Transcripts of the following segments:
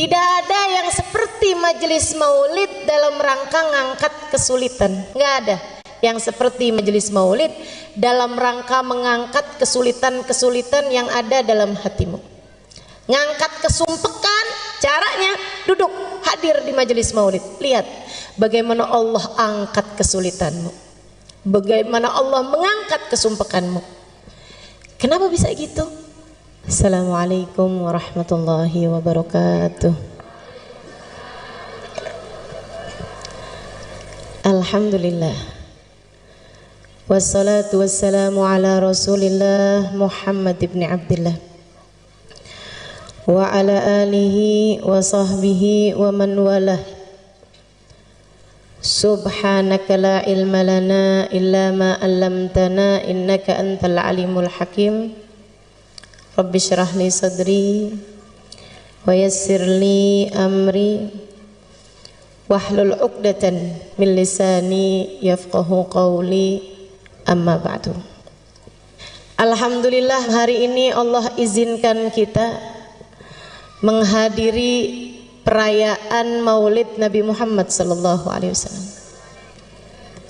Tidak ada yang seperti majelis maulid dalam rangka ngangkat kesulitan. Nggak ada yang seperti majelis maulid dalam rangka mengangkat kesulitan-kesulitan yang ada dalam hatimu. Ngangkat kesumpekan, caranya duduk hadir di majelis maulid. Lihat bagaimana Allah angkat kesulitanmu, bagaimana Allah mengangkat kesumpekanmu. Kenapa bisa gitu? Assalamualaikum warahmatullahi wabarakatuh. Alhamdulillah, wassalatu wassalamu ala Rasulillah Muhammad ibn Abdillah wa ala alihi wa sahbihi wa man walah. Subhanaka la ilma lana illa ma 'allamtana innaka antal alimul hakim. Rabbi syrah li sadri wa yassir li amri wahlul 'uqdatan min lisani yafqahu qawli, amma ba'du. Alhamdulillah, hari ini Allah izinkan kita menghadiri perayaan Maulid Nabi Muhammad sallallahu alaihi wasallam.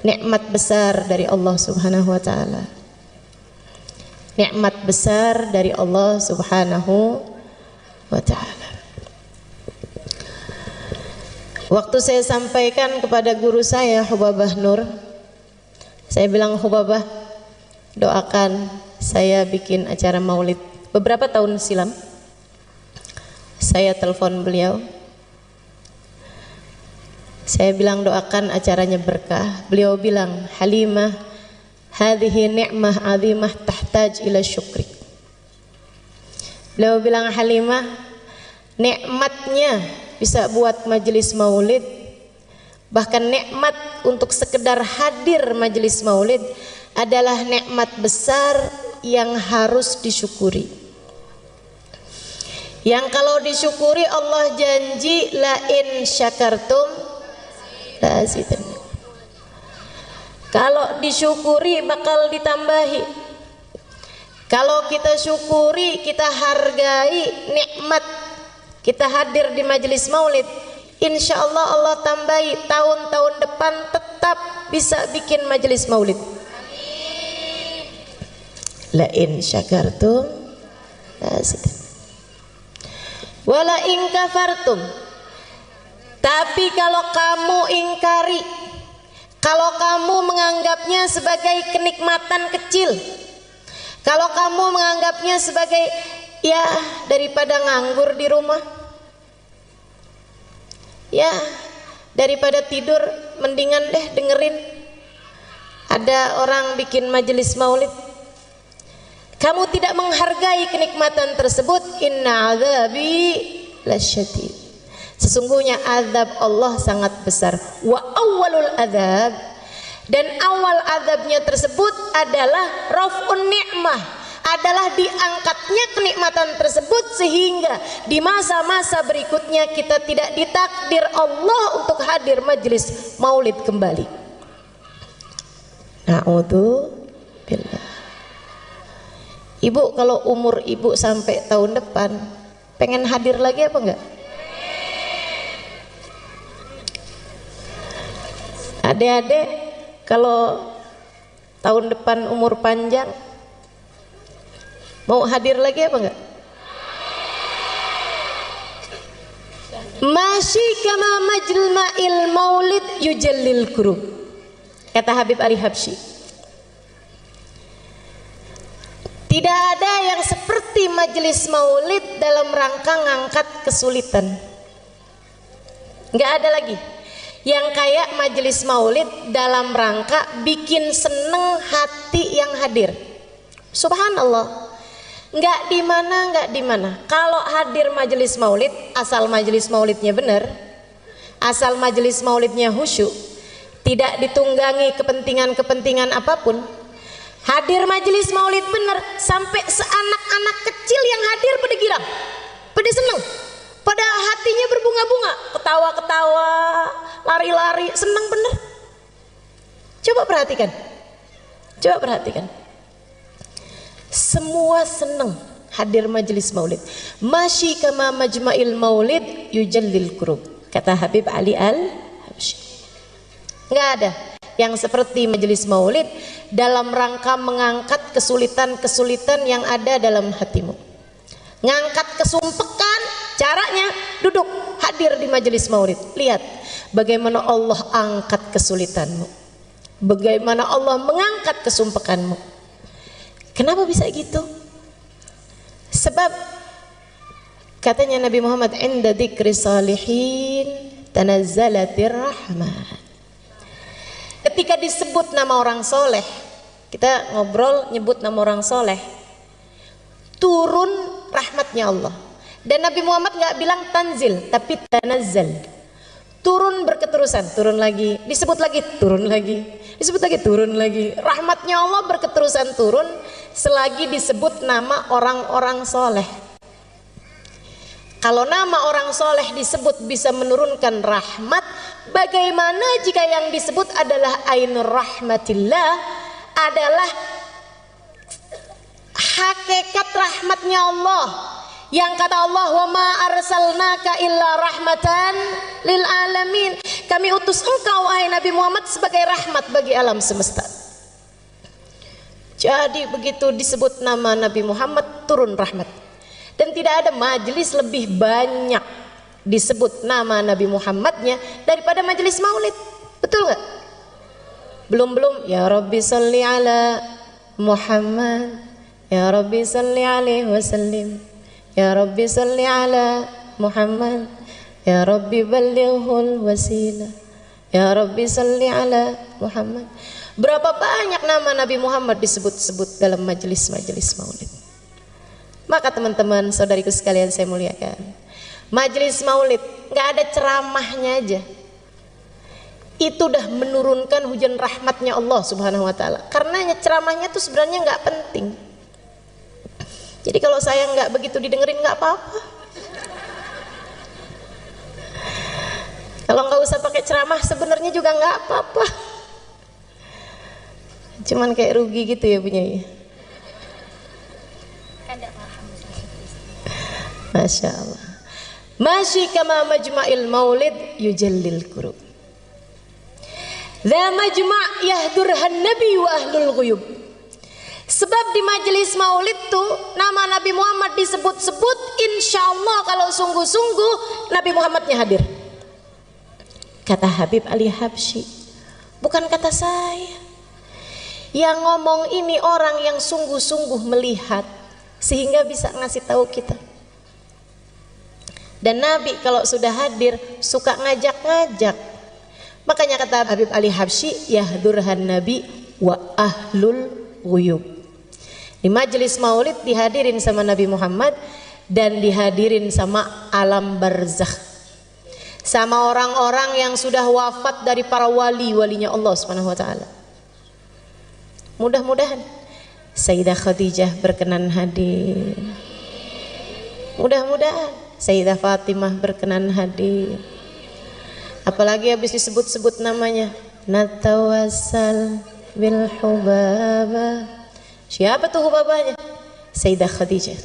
Nikmat besar dari Allah Subhanahu wa taala. Nikmat besar dari Allah Subhanahu wa taala. Waktu saya sampaikan kepada guru saya Hubabah Nur, saya bilang, Hubabah, doakan saya bikin acara Maulid. Beberapa tahun silam saya telepon beliau, saya bilang doakan acaranya berkah. Beliau bilang, Halimah, hadhihi ni'mah 'azimah tahtaj ila syukri. Beliau bilang, Halimah, nikmatnya bisa buat majelis maulid, bahkan nikmat untuk sekedar hadir majelis maulid adalah nikmat besar yang harus disyukuri. Yang kalau disyukuri Allah janji la in syakartum la azidannakum. Kalau disyukuri bakal ditambahi. Kalau kita syukuri, kita hargai nikmat kita hadir di majelis maulid, insya Allah Allah tambahi tahun-tahun depan tetap bisa bikin majelis maulid. La in syakartum la azidannakum wala in kafartum. Tapi kalau kamu ingkari, kalau kamu menganggapnya sebagai kenikmatan kecil, kalau kamu menganggapnya sebagai ya daripada nganggur di rumah, ya daripada tidur mendingan deh dengerin ada orang bikin majelis maulid, kamu tidak menghargai kenikmatan tersebut, inna azabi lasyadid. Sesungguhnya azab Allah sangat besar. Wa awwalul azab, dan awal azabnya tersebut adalah raf'un ni'mah, adalah diangkatnya kenikmatan tersebut sehingga di masa-masa berikutnya kita tidak ditakdir Allah untuk hadir majelis maulid kembali. Na'udzubillah. Ibu, kalau umur ibu sampai tahun depan pengen hadir lagi apa enggak? Adik-adik, kalau tahun depan umur panjang mau hadir lagi apa enggak? Masyi kama majma'il maulid yujallil kurub, kata Habib Ali Habsyi. Tidak ada yang seperti majelis maulid dalam rangka ngangkat kesulitan. Enggak ada lagi yang kayak majelis maulid dalam rangka bikin seneng hati yang hadir. Subhanallah. Enggak di mana. Kalau hadir majelis maulid, asal majelis maulidnya benar, asal majelis maulidnya khusyuk, tidak ditunggangi kepentingan-kepentingan apapun, hadir majelis maulid benar, sampai seanak-anak kecil yang hadir pada girang, pada seneng, pada hatinya berbunga-bunga, ketawa-ketawa, lari-lari, senang bener. Coba perhatikan, semua senang hadir majelis maulid. Masyi kama majma'il maulid yujallil kurub, kata Habib Ali Al-Habsyi. Nggak ada yang seperti majelis maulid dalam rangka mengangkat kesulitan-kesulitan yang ada dalam hatimu. Ngangkat kesumpekan, caranya duduk hadir di majelis maulid. Lihat bagaimana Allah angkat kesulitanmu, bagaimana Allah mengangkat kesumpekanmu. Kenapa bisa gitu? Sebab katanya Nabi Muhammad, inda dzikri salihin tanazzalatir rahmat. Ketika disebut nama orang soleh, kita ngobrol nyebut nama orang soleh, turun rahmatnya Allah. Dan Nabi Muhammad nggak bilang tanzil, tapi tanazzal. Turun berketerusan, turun lagi, disebut lagi, turun lagi, disebut lagi, turun lagi. Rahmatnya Allah berketerusan turun selagi disebut nama orang-orang soleh. Kalau nama orang soleh disebut bisa menurunkan rahmat, bagaimana jika yang disebut adalah ainur rahmatillah, adalah hakikat rahmatnya Allah, yang kata Allah, wa ma arsalnaka illa rahmatan lil alamin, kami utus engkau wahai Nabi Muhammad sebagai rahmat bagi alam semesta. Jadi begitu disebut nama Nabi Muhammad turun rahmat. Dan tidak ada majelis lebih banyak disebut nama Nabi Muhammadnya daripada majelis maulid. Betul nggak? Belum ya Rabbi salli ala Muhammad, ya Rabbi salli alaihi wasallim, ya Rabbi salli ala Muhammad, ya Rabbi ballighul wasilah, ya Rabbi salli ala Muhammad. Berapa banyak nama Nabi Muhammad disebut-sebut dalam majelis-majelis maulid. Maka teman-teman, saudariku sekalian saya muliakan, majelis maulid nggak ada ceramahnya aja, itu udah menurunkan hujan rahmatnya Allah Subhanahu Wa Taala. Karena ceramahnya tuh sebenarnya nggak penting. Jadi kalau saya nggak begitu didengerin nggak apa-apa. Kalau nggak usah pakai ceramah sebenarnya juga nggak apa-apa. Cuman kayak rugi gitu ya punya ya. Masya Allah. Masyi kama majma'il maulid yujallil kurub. Dha majma' yahdurhan nabi wa ahlul ghuyub. Sebab di majelis maulid tuh nama Nabi Muhammad disebut-sebut, insya Allah kalau sungguh-sungguh Nabi Muhammadnya hadir. Kata Habib Ali Habsyi, bukan kata saya. Yang ngomong ini orang yang sungguh-sungguh melihat sehingga bisa ngasih tahu kita. Dan Nabi kalau sudah hadir suka ngajak-ngajak. Makanya kata Habib Ali Habsyi, yahdurhan nabi wa ahlul ghuyub. Di majelis maulid dihadirin sama Nabi Muhammad dan dihadirin sama alam barzakh, sama orang-orang yang sudah wafat dari para wali-walinya Allah Subhanahu Wa Taala. Mudah-mudahan Sayyidah Khadijah berkenan hadir, mudah-mudahan Sayyidah Fatimah berkenan hadir. Apalagi habis disebut-sebut namanya, natawassal bil hubaba. Siapa tuh hubabanya? Sayyidah Khadijah.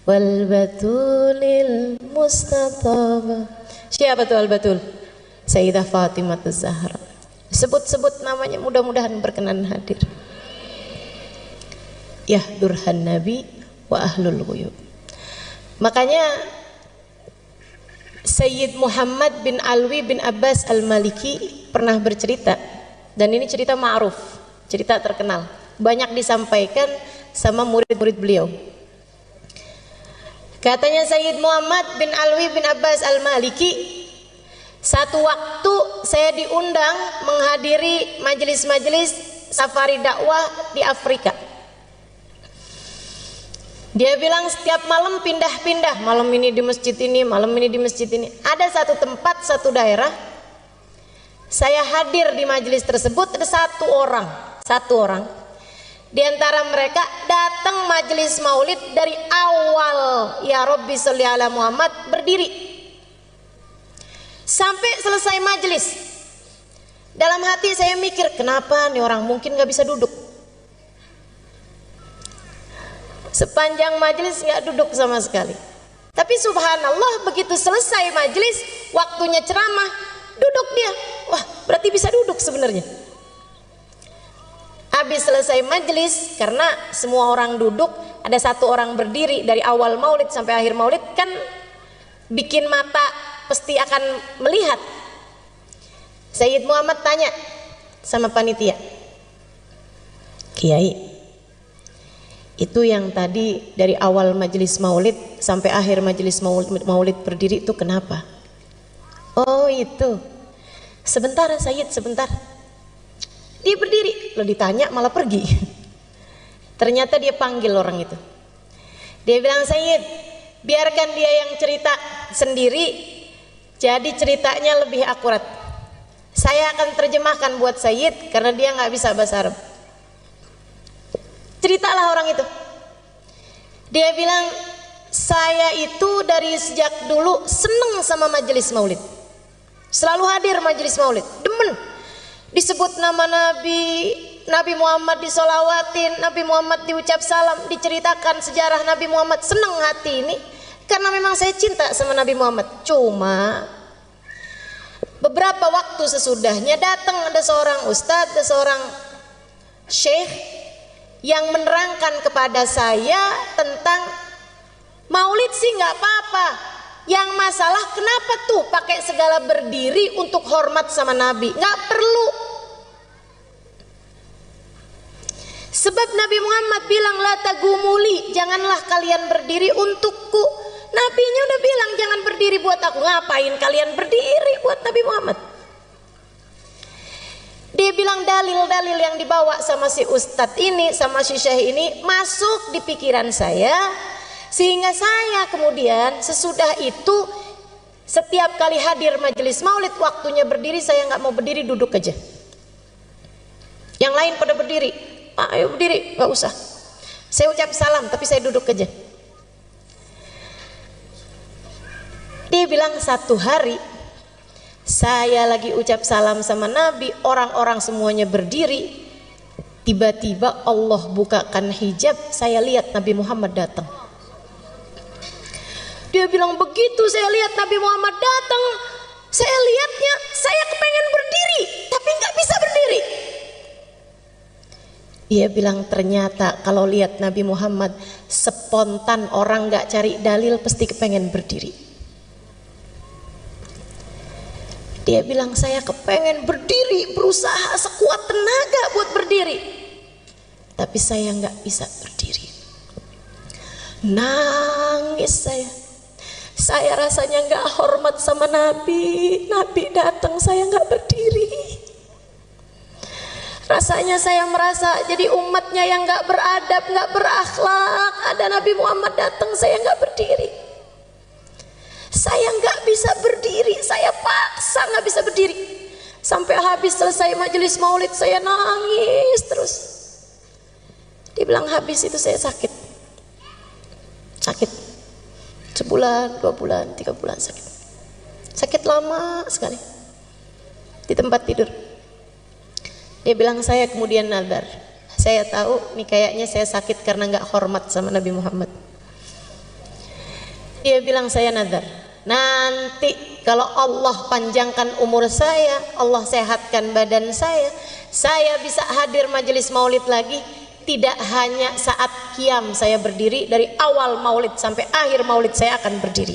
Wal batulil mustataba. Siapa tuh al batul? Sayyidah Fatimah Az-Zahra. Sebut-sebut namanya, mudah-mudahan berkenan hadir. Yahdurhan nabi wa ahlul ghuyub. Makanya Sayyid Muhammad bin Alwi bin Abbas Al-Maliki pernah bercerita, dan ini cerita ma'ruf, cerita terkenal, banyak disampaikan sama murid-murid beliau. Katanya Sayyid Muhammad bin Alwi bin Abbas Al-Maliki, satu waktu saya diundang menghadiri majelis-majelis safari dakwah di Afrika. Dia bilang setiap malam pindah-pindah, malam ini di masjid ini, malam ini di masjid ini. Ada satu tempat, satu daerah, saya hadir di majelis tersebut, ada satu orang. Di antara mereka datang majelis maulid dari awal, ya Rabbi sholli ala Muhammad, berdiri sampai selesai majelis. Dalam hati saya mikir, kenapa nih orang mungkin gak bisa duduk. Sepanjang majelis nggak duduk sama sekali. Tapi subhanallah begitu selesai majelis, waktunya ceramah, duduk dia. Wah, berarti bisa duduk sebenarnya. Habis selesai majelis, karena semua orang duduk, ada satu orang berdiri dari awal maulid sampai akhir maulid, kan bikin mata pasti akan melihat. Sayyid Muhammad tanya sama panitia, Kiai, itu yang tadi dari awal majelis maulid sampai akhir majelis maulid berdiri itu kenapa? Oh itu, sebentar Sayyid, sebentar. Dia berdiri, lo ditanya malah pergi. Ternyata dia panggil orang itu. Dia bilang, Sayyid, biarkan dia yang cerita sendiri, jadi ceritanya lebih akurat. Saya akan terjemahkan buat Sayyid karena dia nggak bisa bahasa Arab. Ceritalah orang itu. Dia bilang, saya itu dari sejak dulu seneng sama majelis maulid. Selalu hadir majelis maulid, demen. Disebut nama Nabi, Nabi Muhammad disolawatin, Nabi Muhammad diucap salam, diceritakan sejarah Nabi Muhammad. Seneng hati ini karena memang saya cinta sama Nabi Muhammad. Cuma beberapa waktu sesudahnya datang ada seorang ustadz, ada seorang syekh yang menerangkan kepada saya tentang maulid sih nggak apa-apa, yang masalah kenapa tuh pakai segala berdiri untuk hormat sama Nabi? Nggak perlu. Sebab Nabi Muhammad bilang la tagumuli, janganlah kalian berdiri untukku. Nabinya udah bilang jangan berdiri buat aku. Ngapain kalian berdiri buat Nabi Muhammad? Dia bilang dalil-dalil yang dibawa sama si ustadz ini, sama si syekh ini masuk di pikiran saya, sehingga saya kemudian sesudah itu setiap kali hadir majelis maulid waktunya berdiri, saya nggak mau berdiri, duduk aja. Yang lain pada berdiri, ayo berdiri, nggak usah. Saya ucap salam tapi saya duduk aja. Dia bilang satu hari saya lagi ucap salam sama Nabi, orang-orang semuanya berdiri, tiba-tiba Allah bukakan hijab, saya lihat Nabi Muhammad datang. Dia bilang begitu saya lihat Nabi Muhammad datang, saya lihatnya, saya kepengen berdiri tapi nggak bisa berdiri. Dia bilang ternyata kalau lihat Nabi Muhammad spontan, orang nggak cari dalil pasti kepengen berdiri. Dia bilang saya kepengen berdiri, berusaha sekuat tenaga buat berdiri, tapi saya nggak bisa berdiri. Nangis saya rasanya nggak hormat sama Nabi. Nabi datang saya nggak berdiri. Rasanya saya merasa jadi umatnya yang nggak beradab, nggak berakhlak. Ada Nabi Muhammad datang saya nggak berdiri. Saya nggak bisa berdiri, saya paksa nggak bisa berdiri. Sampai habis selesai majelis maulid saya nangis terus. Dia bilang habis itu saya sakit. Sebulan, 2 bulan, 3 bulan sakit. Sakit lama sekali. Di tempat tidur. Dia bilang saya kemudian nazar. Saya tahu nih kayaknya saya sakit karena nggak hormat sama Nabi Muhammad. Dia bilang saya nazar, nanti kalau Allah panjangkan umur saya, Allah sehatkan badan saya bisa hadir majelis maulid lagi. Tidak hanya saat qiyam saya berdiri, dari awal maulid sampai akhir maulid saya akan berdiri.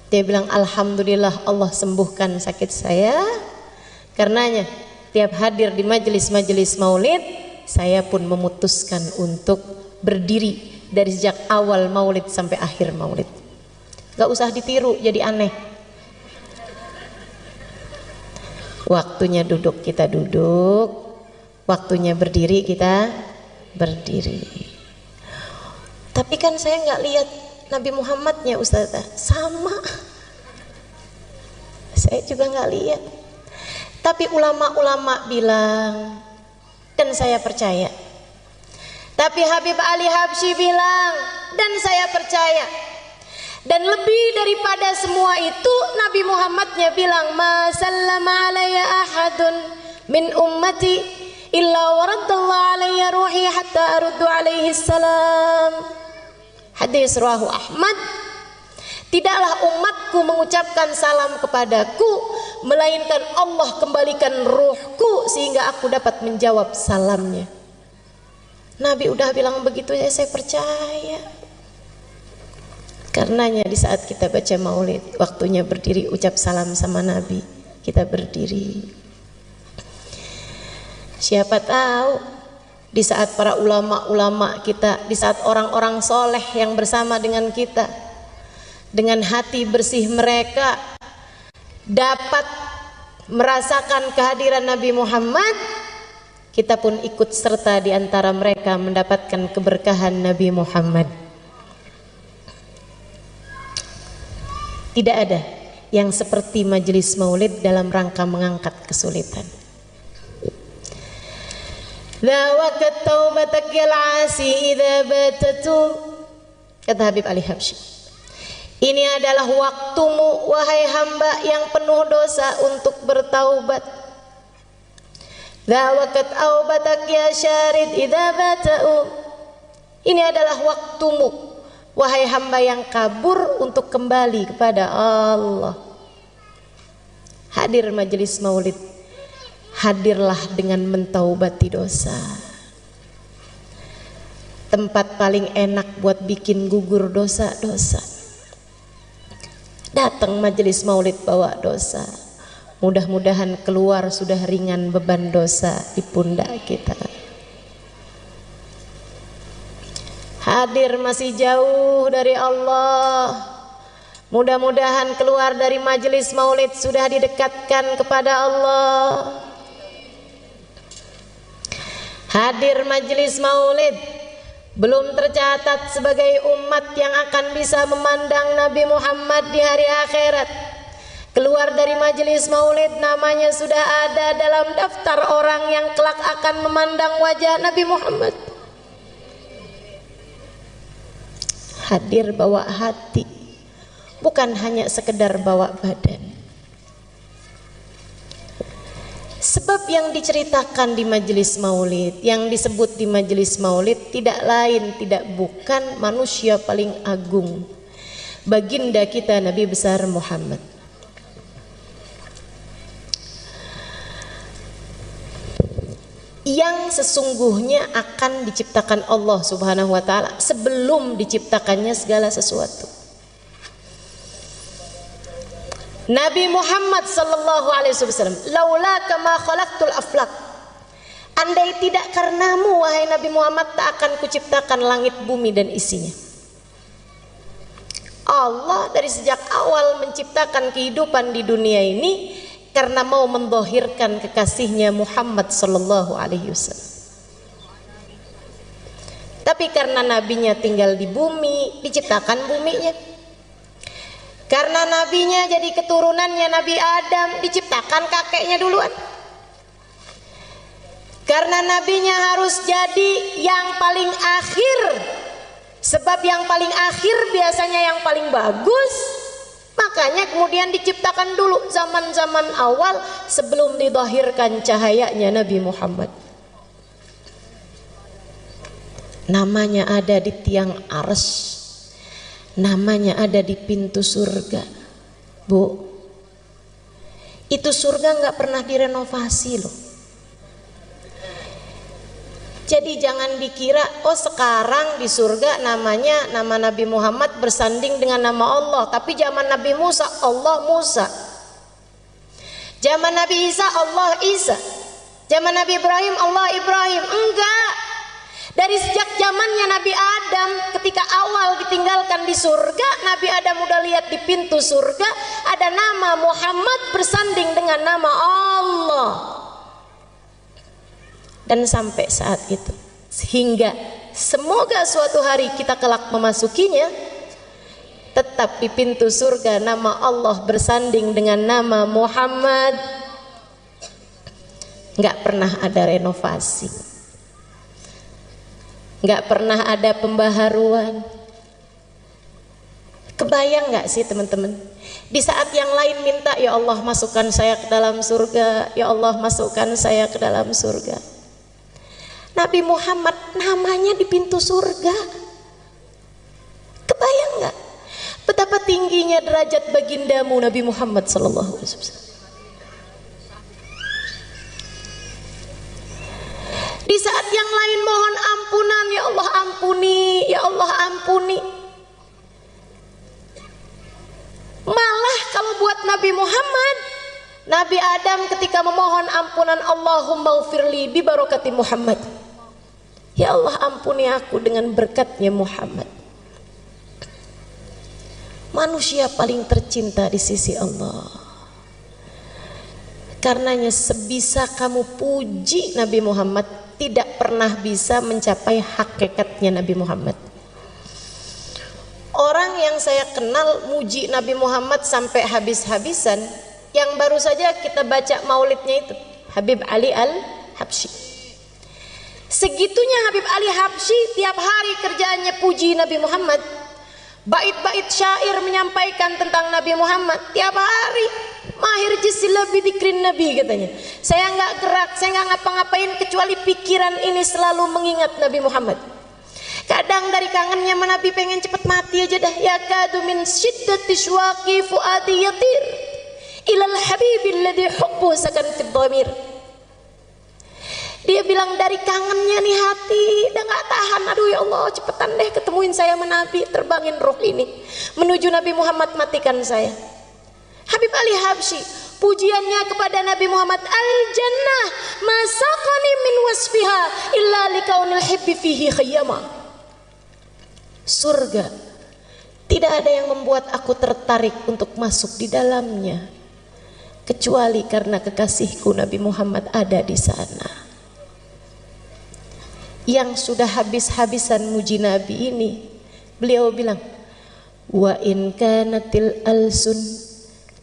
Dia bilang alhamdulillah Allah sembuhkan sakit saya. Karenanya tiap hadir di majelis-majelis maulid, saya pun memutuskan untuk berdiri dari sejak awal maulid sampai akhir maulid. Gak usah ditiru jadi aneh. Waktunya duduk kita duduk, waktunya berdiri kita berdiri. Tapi kan saya nggak lihat Nabi Muhammadnya Ustazah. Sama, saya juga nggak lihat. Tapi ulama-ulama bilang, dan saya percaya. Tapi Habib Ali Habsyi bilang, dan saya percaya. Dan lebih daripada semua itu, Nabi Muhammadnya bilang, ma sallama alayya ahadun min ummati illa waraddallahu alayya ruhi hatta aruddu alaihi salam. Hadis rawahu Ahmad. Tidaklah umatku mengucapkan salam kepadaku, melainkan Allah kembalikan ruhku sehingga aku dapat menjawab salamnya. Nabi udah bilang begitu ya, saya percaya. Karenanya di saat kita baca maulid, waktunya berdiri ucap salam sama Nabi, kita berdiri. Siapa tahu di saat para ulama-ulama kita, di saat orang-orang soleh yang bersama dengan kita, dengan hati bersih mereka dapat merasakan kehadiran Nabi Muhammad, kita pun ikut serta di antara mereka mendapatkan keberkahan Nabi Muhammad. Tidak ada yang seperti majelis maulid dalam rangka mengangkat kesulitan. Dhawakat taubatak yal asi idza batatu, kata Habib Ali Habsyi. Ini adalah waktumu wahai hamba yang penuh dosa untuk bertaubat. Dhawakat taubatak ya syarid idza batau. Ini adalah waktumu wahai hamba yang kabur untuk kembali kepada Allah. Hadir majelis maulid, hadirlah dengan mentaubati dosa. Tempat paling enak buat bikin gugur dosa-dosa. Datang majelis maulid bawa dosa, mudah-mudahan keluar sudah ringan beban dosa di pundak kita. Hadir masih jauh dari Allah, mudah-mudahan keluar dari majelis maulid sudah didekatkan kepada Allah. Hadir majelis maulid belum tercatat sebagai umat yang akan bisa memandang Nabi Muhammad di hari akhirat. Keluar dari majelis maulid namanya sudah ada dalam daftar orang yang kelak akan memandang wajah Nabi Muhammad. Hadir bawa hati, bukan hanya sekedar bawa badan. Sebab yang diceritakan di majelis maulid, yang disebut di majelis maulid tidak lain tidak bukan manusia paling agung, baginda kita Nabi besar Muhammad. Yang sesungguhnya akan diciptakan Allah Subhanahu wa taala sebelum diciptakannya segala sesuatu. Nabi Muhammad sallallahu alaihi wasallam, laula kama khalaqtul aflak. Andai tidak karenamu wahai Nabi Muhammad, tak akan kuciptakan langit bumi dan isinya. Allah dari sejak awal menciptakan kehidupan di dunia ini karena mau mendhahirkan kekasihnya Muhammad sallallahu alaihi wasallam. Tapi karena nabinya tinggal di bumi, diciptakan buminya. Karena nabinya jadi keturunannya Nabi Adam, diciptakan kakeknya duluan. Karena nabinya harus jadi yang paling akhir, sebab yang paling akhir biasanya yang paling bagus, makanya kemudian diciptakan dulu zaman-zaman awal sebelum didhahirkan cahayanya Nabi Muhammad. Namanya ada di tiang arsy, namanya ada di pintu surga. Bu, itu surga nggak pernah direnovasi loh. Jadi jangan dikira oh sekarang di surga namanya nama Nabi Muhammad bersanding dengan nama Allah, tapi zaman Nabi Musa Allah Musa, zaman Nabi Isa Allah Isa, zaman Nabi Ibrahim Allah Ibrahim. Enggak. Dari sejak zamannya Nabi Adam, ketika awal ditinggalkan di surga, Nabi Adam udah lihat di pintu surga ada nama Muhammad bersanding dengan nama Allah. Dan sampai saat itu, sehingga semoga suatu hari kita kelak memasukinya, tetap di pintu surga nama Allah bersanding dengan nama Muhammad. Nggak pernah ada renovasi, nggak pernah ada pembaharuan. Kebayang nggak sih teman-teman, di saat yang lain minta ya Allah masukkan saya ke dalam surga, ya Allah masukkan saya ke dalam surga, Nabi Muhammad namanya di pintu surga. Kebayang nggak betapa tingginya derajat bagindamu Nabi Muhammad sallallahu alaihi wasallam? Di saat yang lain mohon ampunan, ya Allah ampuni, ya Allah ampuni. Malah kalau buat Nabi Muhammad, Nabi Adam ketika memohon ampunan, Allahumma ghfirli bi barakati Muhammad. Ya Allah ampuni aku dengan berkatnya Muhammad. Manusia paling tercinta di sisi Allah. Karenanya sebisa kamu puji Nabi Muhammad, tidak pernah bisa mencapai hakikatnya Nabi Muhammad. Orang yang saya kenal muji Nabi Muhammad sampai habis-habisan, yang baru saja kita baca maulidnya itu, Habib Ali Al-Habsyi. Segitunya Habib Ali Habsyi tiap hari kerjaannya puji Nabi Muhammad. Bait-bait syair menyampaikan tentang Nabi Muhammad tiap hari. Mahir jisilah bidikrin Nabi katanya. Saya nggak gerak, saya nggak ngapa-ngapain kecuali pikiran ini selalu mengingat Nabi Muhammad. Kadang dari kangennya sama Nabi pengen cepet mati aja dah. Ya kadu min syiddati syuaqi fuadi yatir ilal habibil ladhi hubbuh sakan fid dhamir. Dia bilang dari kangennya nih hati udah gak tahan, aduh ya Allah cepetan deh ketemuin saya sama Nabi, terbangin roh ini menuju Nabi Muhammad, matikan saya. Habib Ali Habsyi pujiannya kepada Nabi Muhammad, al jannah masaqani min wasfiha illa likaunil hibbi fihi khayyama. Surga tidak ada yang membuat aku tertarik untuk masuk di dalamnya kecuali karena kekasihku Nabi Muhammad ada di sana. Yang sudah habis-habisan muji Nabi ini, beliau bilang, wa in kanatil alsun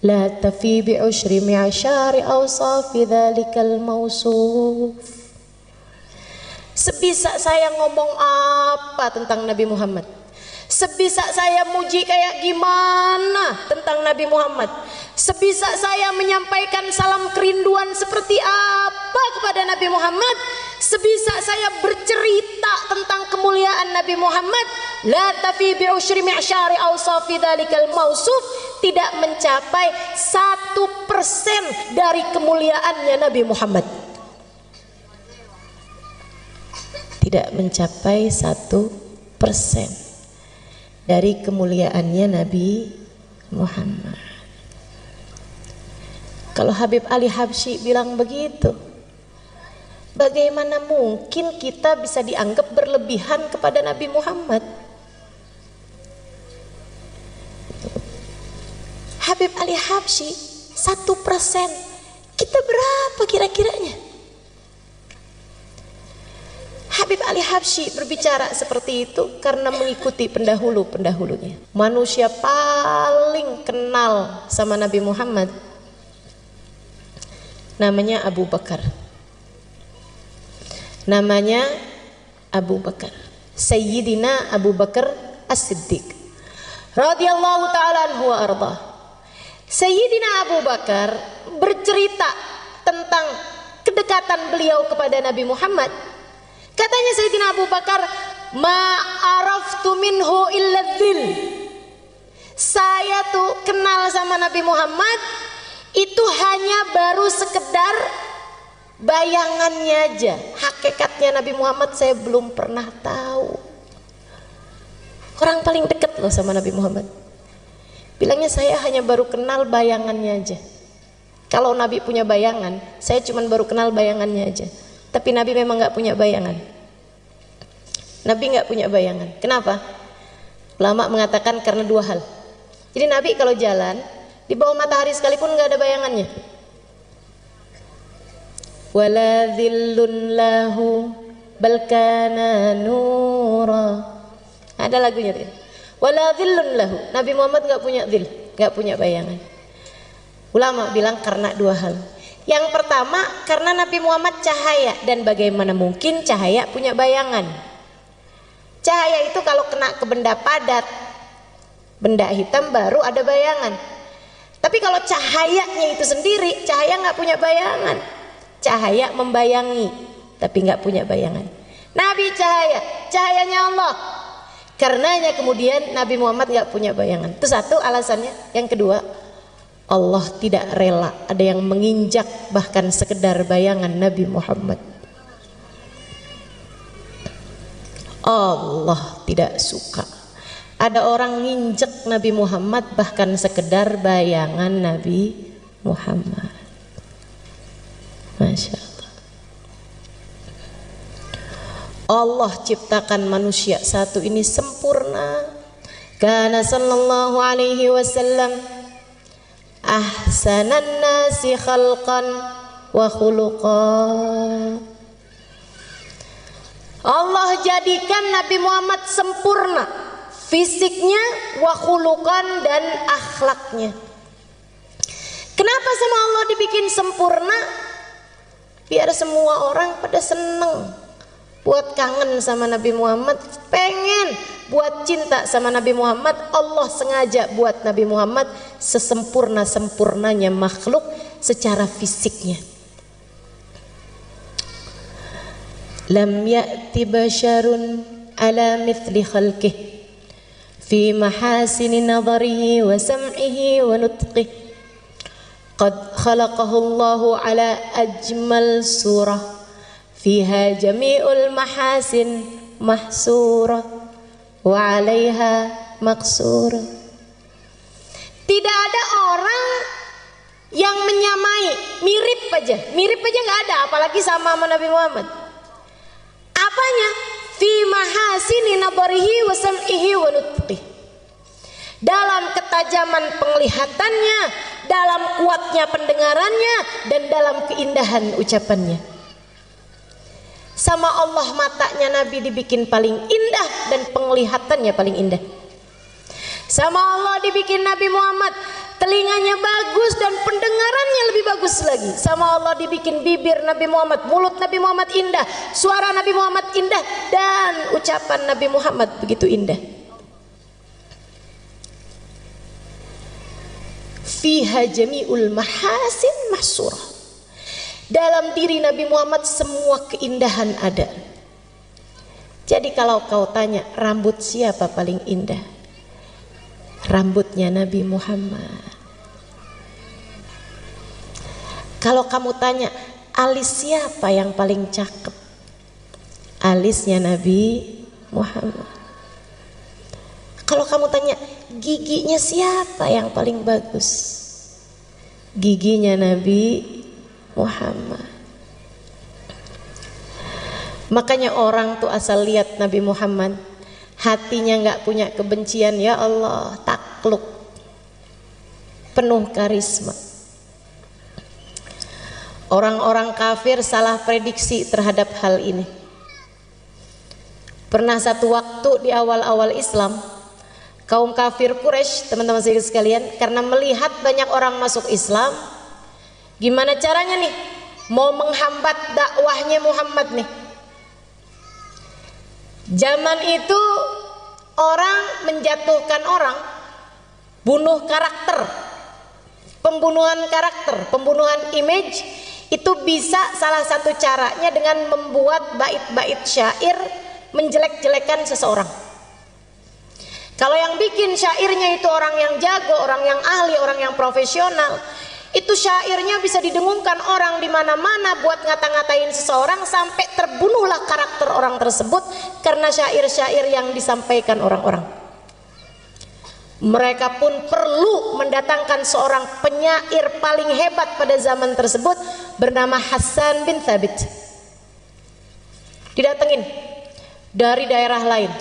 la tafi bi ushri mi'ashari awsafi dzalikal mausuf. Sebisa saya ngomong apa tentang Nabi Muhammad, sebisa saya muji kayak gimana tentang Nabi Muhammad, sebisa saya menyampaikan salam kerinduan seperti apa kepada Nabi Muhammad, sebisa saya bercerita tentang kemuliaan Nabi Muhammad, la tafi bi usyri mi'syari awsafi dzalikal mausuf, tidak mencapai 1% dari kemuliaannya Nabi Muhammad. Tidak mencapai 1% dari kemuliaannya Nabi Muhammad. Kalau Habib Ali Habsyi bilang begitu, bagaimana mungkin kita bisa dianggap berlebihan kepada Nabi Muhammad? Habib Ali Habsyi 1%, kita berapa kira-kiranya? Habib Ali Habsyi berbicara seperti itu karena mengikuti pendahulu-pendahulunya. Manusia paling kenal sama Nabi Muhammad namanya Abu Bakar. Namanya Abu Bakar, Sayyidina Abu Bakar As-Siddiq radhiyallahu ta'ala anhu wa arda. Sayyidina Abu Bakar bercerita tentang kedekatan beliau kepada Nabi Muhammad. Katanya Sayyidina Abu Bakar, ma araftu minhu illa dzil. Saya tuh kenal sama Nabi Muhammad itu hanya baru sekedar bayangannya aja. Hakikatnya Nabi Muhammad saya belum pernah tahu. Orang paling dekat loh sama Nabi Muhammad, bilangnya saya hanya baru kenal bayangannya aja. Kalau Nabi punya bayangan, saya cuma baru kenal bayangannya aja. Tapi Nabi memang gak punya bayangan. Nabi gak punya bayangan. Kenapa? Ulama mengatakan karena dua hal. Jadi Nabi kalau jalan di bawah matahari sekalipun gak ada bayangannya. Wala dhillun lahu bal kana nura. Ada lagunya tuh. Wala dhillun lahu. Nabi Muhammad gak punya dhil, gak punya bayangan. Ulama bilang karena dua hal. Yang pertama karena Nabi Muhammad cahaya, dan bagaimana mungkin cahaya punya bayangan? Cahaya itu kalau kena ke benda padat, benda hitam baru ada bayangan. Tapi kalau cahayanya itu sendiri, cahaya nggak punya bayangan. Cahaya membayangi, tapi nggak punya bayangan. Nabi cahaya, cahayanya Allah. Karenanya kemudian Nabi Muhammad nggak punya bayangan. Itu satu alasannya. Yang kedua, Allah tidak rela ada yang menginjak bahkan sekedar bayangan Nabi Muhammad. Allah tidak suka ada orang nginjek Nabi Muhammad bahkan sekedar bayangan Nabi Muhammad. Masya Allah. Allah ciptakan manusia satu ini sempurna. Kana sallallahu alaihi wasallam ahsanan nasi khalqan wa khuluqan. Allah jadikan Nabi Muhammad sempurna fisiknya, wa khuluqan, dan akhlaknya. Kenapa sama Allah dibikin sempurna? Biar semua orang pada seneng, buat kangen sama Nabi Muhammad, pengen buat cinta sama Nabi Muhammad. Allah sengaja buat Nabi Muhammad sesempurna-sempurnanya makhluk secara fisiknya. Lam ya'ti basyarun ala mithli khalqih fi mahasini nadharihi wa sam'ihi wa nutqih. Qad khalaqahu Allahu ala ajmal surah fiha jami'ul mahasin mahsurah wa 'alaiha maqsurah. Tidak ada orang yang menyamai, mirip aja nggak ada, apalagi sama Nabi Muhammad. Apanya? Fi mahasini nadharihi wa sam'ihi wa nutqih. Dalam ketajaman penglihatannya, dalam kuatnya pendengarannya, dan dalam keindahan ucapannya. Sama Allah matanya Nabi dibikin paling indah dan penglihatannya paling indah. Sama Allah dibikin Nabi Muhammad telinganya bagus dan pendengarannya lebih bagus lagi. Sama Allah dibikin bibir Nabi Muhammad, mulut Nabi Muhammad indah, suara Nabi Muhammad indah, dan ucapan Nabi Muhammad begitu indah. Fiha jami'ul mahasin mahsurah. Dalam diri Nabi Muhammad semua keindahan ada. Jadi kalau kau tanya rambut siapa paling indah, rambutnya Nabi Muhammad. Kalau kamu tanya alis siapa yang paling cakep, alisnya Nabi Muhammad. Kalau kamu tanya giginya siapa yang paling bagus, giginya Nabi Muhammad. Makanya orang tuh asal lihat Nabi Muhammad, hatinya nggak punya kebencian, ya Allah, takluk, penuh karisma. Orang-orang kafir salah prediksi terhadap hal ini. Pernah satu waktu di awal-awal Islam, kaum kafir Quraisy, teman-teman sekalian, karena melihat banyak orang masuk Islam, gimana caranya nih mau menghambat dakwahnya Muhammad nih. Zaman itu orang menjatuhkan orang, bunuh karakter, pembunuhan karakter, pembunuhan image, itu bisa salah satu caranya dengan membuat bait-bait syair menjelek-jelekan seseorang. Kalau yang bikin syairnya itu orang yang jago, orang yang ahli, orang yang profesional, itu syairnya bisa didengungkan orang di mana-mana buat ngata-ngatain seseorang sampai terbunuhlah karakter orang tersebut karena syair-syair yang disampaikan orang-orang. Mereka pun perlu mendatangkan seorang penyair paling hebat pada zaman tersebut bernama Hasan bin Thabit. Didatengin dari daerah lain.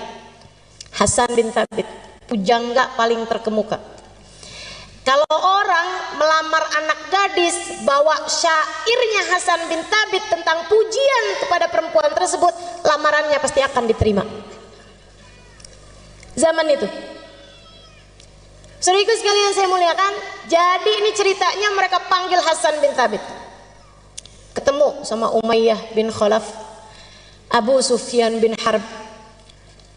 Hasan bin Thabit, pujangga paling terkemuka. Kalau orang melamar anak gadis, bawa syairnya Hasan bin Thabit tentang pujian kepada perempuan tersebut, lamarannya pasti akan diterima. Zaman itu. Saudaraku sekalian saya muliakan, jadi ini ceritanya mereka panggil Hasan bin Thabit. Ketemu sama Umayyah bin Khalaf, Abu Sufyan bin Harb,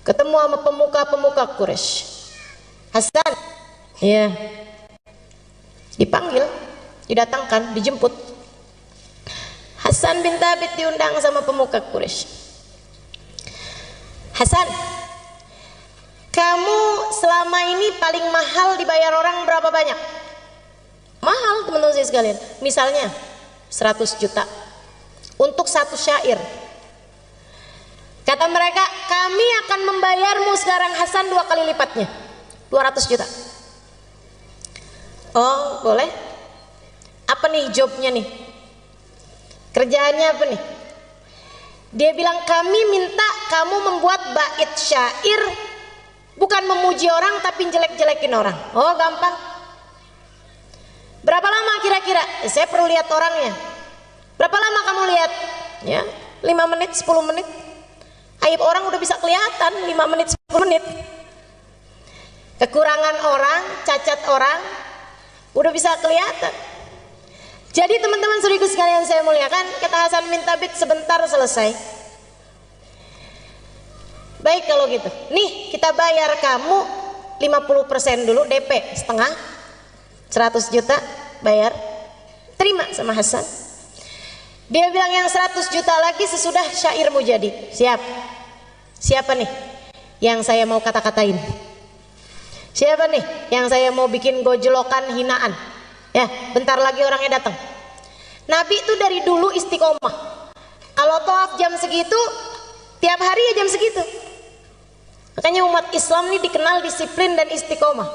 ketemu sama pemuka-pemuka Quraisy. Hasan, ya, dipanggil, didatangkan, dijemput. Hasan bin Thabit diundang sama pemuka Quraisy. Hasan, kamu selama ini paling mahal dibayar orang berapa banyak? Mahal teman-teman saya sekalian. Misalnya 100 juta untuk satu syair. Kata mereka, kami akan membayarmu sekarang Hasan 2 kali lipatnya, 200 juta. Oh boleh. Apa nih jobnya nih? Kerjaannya apa nih? Dia bilang, kami minta kamu membuat bait syair, bukan memuji orang tapi jelek-jelekin orang. Oh gampang. Berapa lama kira-kira? Saya perlu lihat orangnya. Berapa lama kamu lihat? Ya, 5 menit, 10 menit. Aib orang udah bisa kelihatan 5 menit, 10 menit. Kekurangan orang, cacat orang udah bisa kelihatan. Jadi teman-teman saudaraku sekalian saya muliakan, kata Hasan bin Thabit, sebentar selesai. Baik kalau gitu. Nih kita bayar kamu 50% dulu DP setengah, 100 juta bayar. Terima sama Hasan. Dia bilang yang 100 juta lagi sesudah syairmu jadi. Siap. Siapa nih yang saya mau kata-katain? Siapa nih yang saya mau bikin gojlokan hinaan? Ya, bentar lagi orangnya datang. Nabi itu dari dulu istiqomah. Kalau tawaf jam segitu, tiap hari ya jam segitu. Makanya umat Islam ini dikenal disiplin dan istiqomah.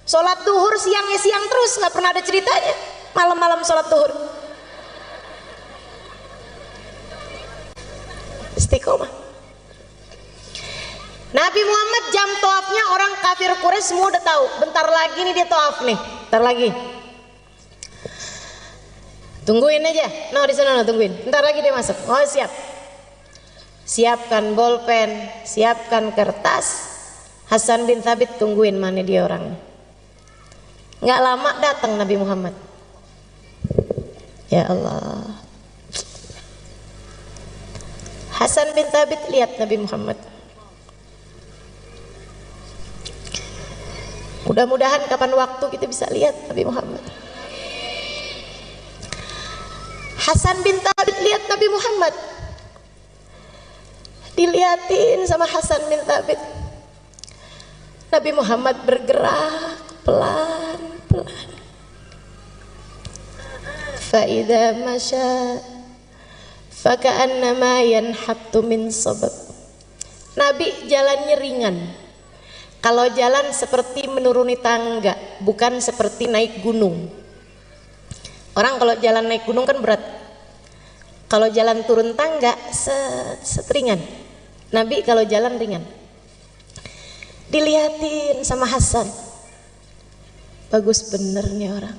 Sholat duhur siangnya siang terus, nggak pernah ada ceritanya. Malam-malam sholat duhur. Istiqomah. Nabi Muhammad jam tawafnya orang kafir Quraisy semua udah tahu. Bentar lagi nih dia tawaf nih. Bentar lagi. Tungguin aja. No di sana no, tungguin. Bentar lagi dia masuk. Oh siap. Siapkan bolpen, siapkan kertas. Hasan bin Thabit tungguin mana dia orangnya. Nggak lama datang Nabi Muhammad. Ya Allah. Hasan bin Thabit lihat Nabi Muhammad. Mudah-mudahan kapan waktu kita bisa lihat Nabi Muhammad. Hasan bin Thabit lihat Nabi Muhammad. Dilihatin sama Hasan bin Thabit. Nabi Muhammad bergerak pelan-pelan. Fa-idza masya faka'annama yanhattu min sabab. Nabi jalannya ringan. Kalau jalan seperti menuruni tangga, bukan seperti naik gunung. Orang kalau jalan naik gunung kan berat. Kalau jalan turun tangga seteringan. Nabi kalau jalan ringan. Dilihatin sama Hasan. Bagus bener nih orang.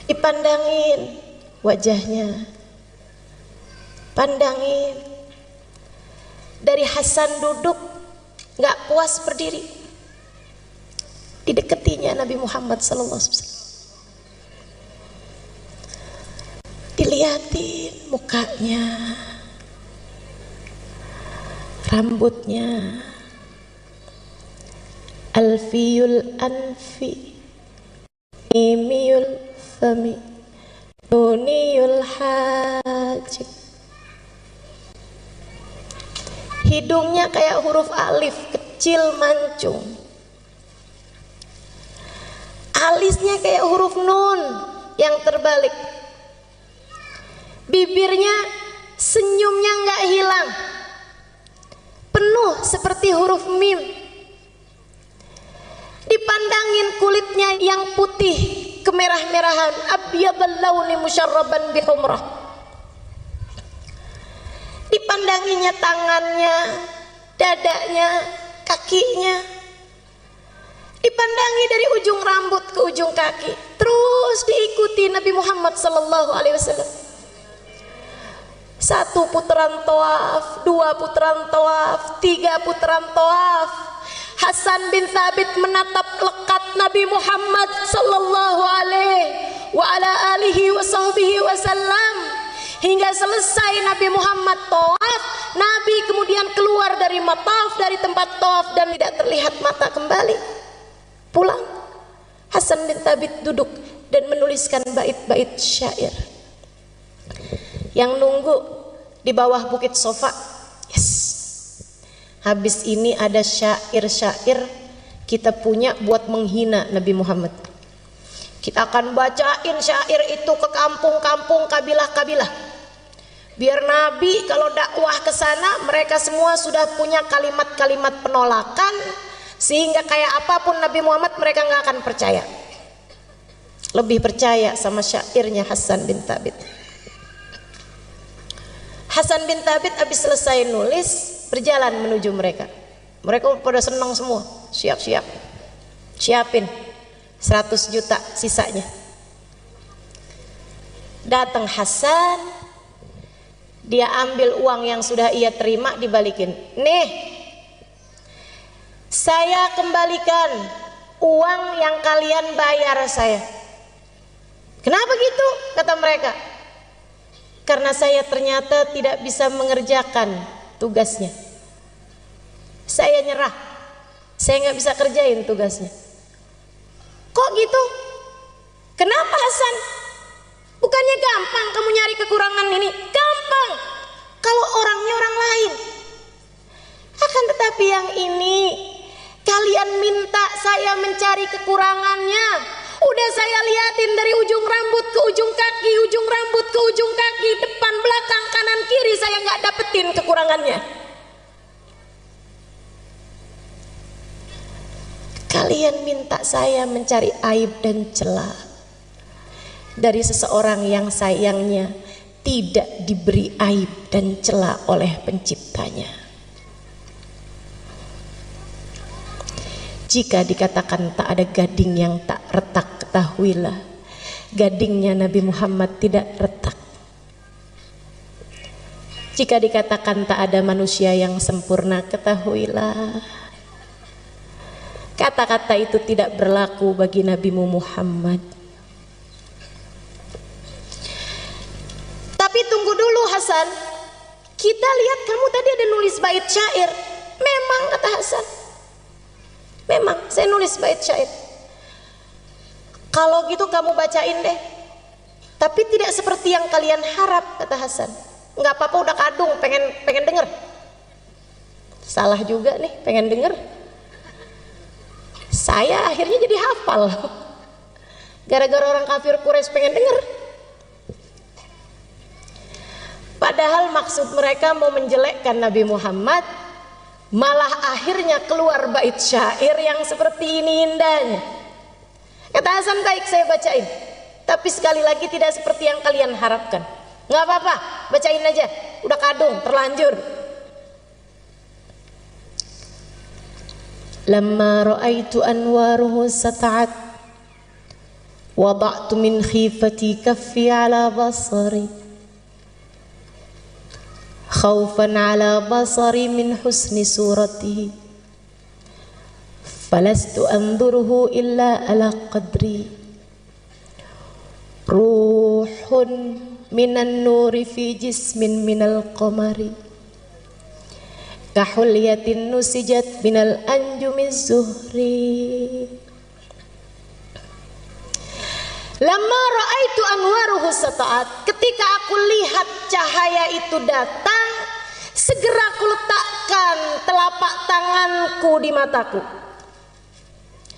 Dipandangin wajahnya. Pandangin. Dari Hasan duduk nggak puas berdiri, dideketinya Nabi Muhammad SAW. Dilihatin mukanya, rambutnya, alfiyul anfi, mimiyul fami, nuniyul hajib. Hidungnya kayak huruf alif, kecil mancung. Alisnya kayak huruf nun yang terbalik. Bibirnya senyumnya nggak hilang, penuh seperti huruf mim. Dipandangin kulitnya yang putih kemerah-merahan, abyadal launi musyarraban bihumrah. Dipandanginya tangannya, dadanya, kakinya. Dipandangi dari ujung rambut ke ujung kaki. Terus diikuti Nabi Muhammad SAW. 1 putaran tawaf, 2 putaran tawaf, 3 putaran tawaf. Hasan bin Thabit menatap lekat Nabi Muhammad sallallahu alaihi wasallam hingga selesai Nabi Muhammad tawaf. Nabi kemudian keluar dari mataf, dari tempat tawaf, dan tidak terlihat mata kembali. Pulang. Hasan bin Thabit duduk dan menuliskan bait-bait syair. Yang nunggu di bawah bukit Sofa, yes, habis ini ada syair-syair kita punya buat menghina Nabi Muhammad. Kita akan bacain syair itu ke kampung-kampung, kabilah-kabilah. Biar Nabi kalau dakwah ke sana mereka semua sudah punya kalimat-kalimat penolakan, sehingga kayak apapun Nabi Muhammad mereka nggak akan percaya. Lebih percaya sama syairnya Hasan bin Thabit. Hasan bin Thabit habis selesai nulis berjalan menuju mereka. Mereka pada senang semua, siap-siap, siapin 100 juta sisanya. Datang Hasan, dia ambil uang yang sudah ia terima, dibalikin. Nih, saya kembalikan uang yang kalian bayar saya. Kenapa gitu? Kata mereka. Karena saya ternyata tidak bisa mengerjakan tugasnya. Saya nyerah. Saya nggak bisa kerjain tugasnya. Kok gitu? Kenapa Hasan? Bukannya gampang kamu nyari kekurangan ini? Gampang kalau orangnya orang lain. Akan tetapi yang ini kalian minta saya mencari kekurangannya. Udah saya liatin dari ujung rambut ke ujung kaki, ujung rambut ke ujung kaki, depan, belakang, kanan, kiri, saya nggak dapetin kekurangannya. Kalian minta saya mencari aib dan celah dari seseorang yang sayangnya tidak diberi aib dan celah oleh penciptanya. Jika dikatakan tak ada gading yang tak retak, ketahuilah gadingnya Nabi Muhammad tidak retak. Jika dikatakan tak ada manusia yang sempurna, ketahuilah kata-kata itu tidak berlaku bagi Nabi Muhammad. Tapi tunggu dulu Hasan, kita lihat kamu tadi ada nulis bait syair. Memang, kata Hasan, memang saya nulis bait syair. Kalau gitu kamu bacain deh. Tapi tidak seperti yang kalian harap, kata Hasan. Nggak apa-apa, udah kadung, pengen denger. Salah juga nih, pengen denger. Saya akhirnya jadi hafal. Gara-gara orang kafir Quraisy pengen denger. Padahal maksud mereka mau menjelekkan Nabi Muhammad, malah akhirnya keluar bait syair yang seperti ini indahnya. Kata Hasan, baik saya bacain, tapi sekali lagi tidak seperti yang kalian harapkan. Nggak apa-apa, bacain aja, udah kadung, terlanjur. Lamma ra'aitu anwaruhu sata'at wada'tu min khifati kaffi ala basari khawfan ala basari min husni suratihi falastu anzuruhu illa ala qadri ruhun minan nuri fi jismin minal qamari kahulyatin nusijat minal anjumiz zuhri. Lama ra'aitu anwaruhu sata'at, ketika aku lihat cahaya itu datang, segera aku letakkan telapak tanganku di mataku.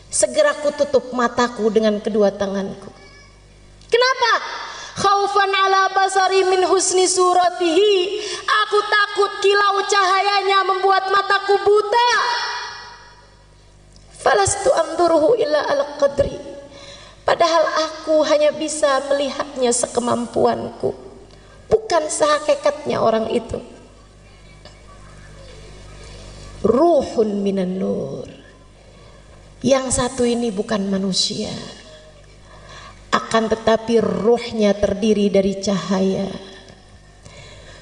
Segera aku tutup mataku dengan kedua tanganku. Kenapa? Khaufan ala basari min husni suratihi, aku takut kilau cahayanya membuat mataku buta. Falastu anduruhu illa al qadri, padahal aku hanya bisa melihatnya sekemampuanku, bukan sehakikatnya orang itu. Ruhun minan nur, yang satu ini bukan manusia, akan tetapi ruhnya terdiri dari cahaya.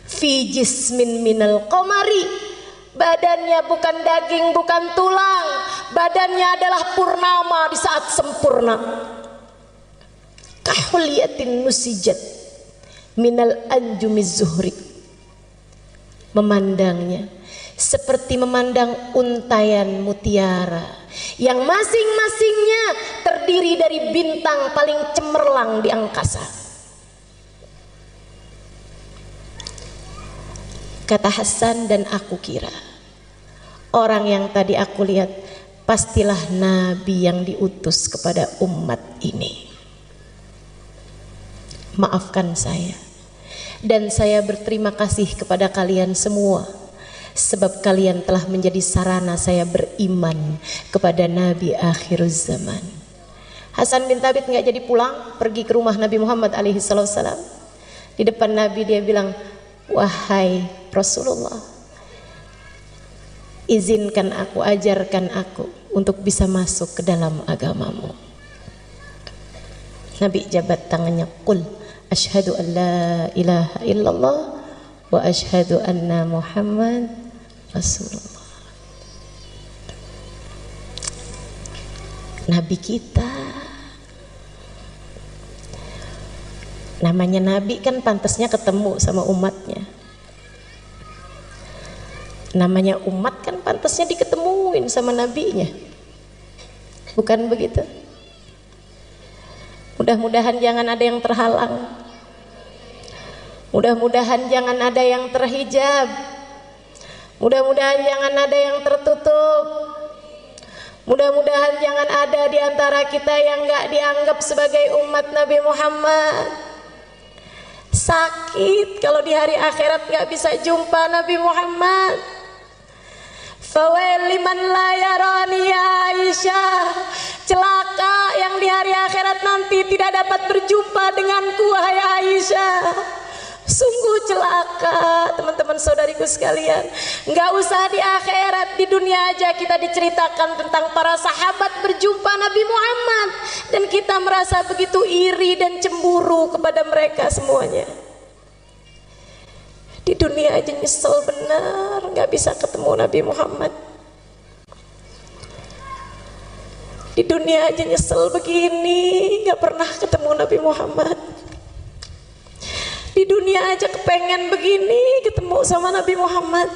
Fi jismin minal qamari, badannya bukan daging, bukan tulang, badannya adalah purnama di saat sempurna. Kahulyatin nusijat minal anjumiz zuhri, memandangnya seperti memandang untayan mutiara yang masing-masingnya terdiri dari bintang paling cemerlang di angkasa. Kata Hasan, dan aku kira orang yang tadi aku lihat pastilah nabi yang diutus kepada umat ini. Maafkan saya, dan saya berterima kasih kepada kalian semua, sebab kalian telah menjadi sarana saya beriman kepada Nabi akhir zaman. Hasan bin Thabit nggak jadi pulang, pergi ke rumah Nabi Muhammad alaihi salam. Di depan Nabi dia bilang, wahai Rasulullah, izinkan aku, ajarkan aku untuk bisa masuk ke dalam agamamu. Nabi jabat tangannya, qul asyhadu an la ilaha illallah wa asyhadu anna Muhammad Rasulullah. Nabi kita, namanya Nabi kan pantasnya ketemu sama umatnya. Namanya umat kan pantasnya diketemuin sama nabinya. Bukan begitu? Mudah-mudahan jangan ada yang terhalang. Mudah-mudahan jangan ada yang terhijab. Mudah-mudahan jangan ada yang tertutup. Mudah-mudahan jangan ada di antara kita yang gak dianggap sebagai umat Nabi Muhammad. Sakit kalau di hari akhirat gak bisa jumpa Nabi Muhammad. Fawail liman la yarani ya Aisyah, celaka yang di hari akhirat nanti tidak dapat berjumpa denganku wahai Aisyah. Sungguh celaka teman-teman saudariku sekalian. Nggak usah di akhirat, di dunia aja kita diceritakan tentang para sahabat berjumpa Nabi Muhammad, dan kita merasa begitu iri dan cemburu kepada mereka semuanya. Di dunia aja nyesel benar nggak bisa ketemu Nabi Muhammad. Di dunia aja nyesel begini nggak pernah ketemu Nabi Muhammad. Di dunia aja kepengen begini ketemu sama Nabi Muhammad.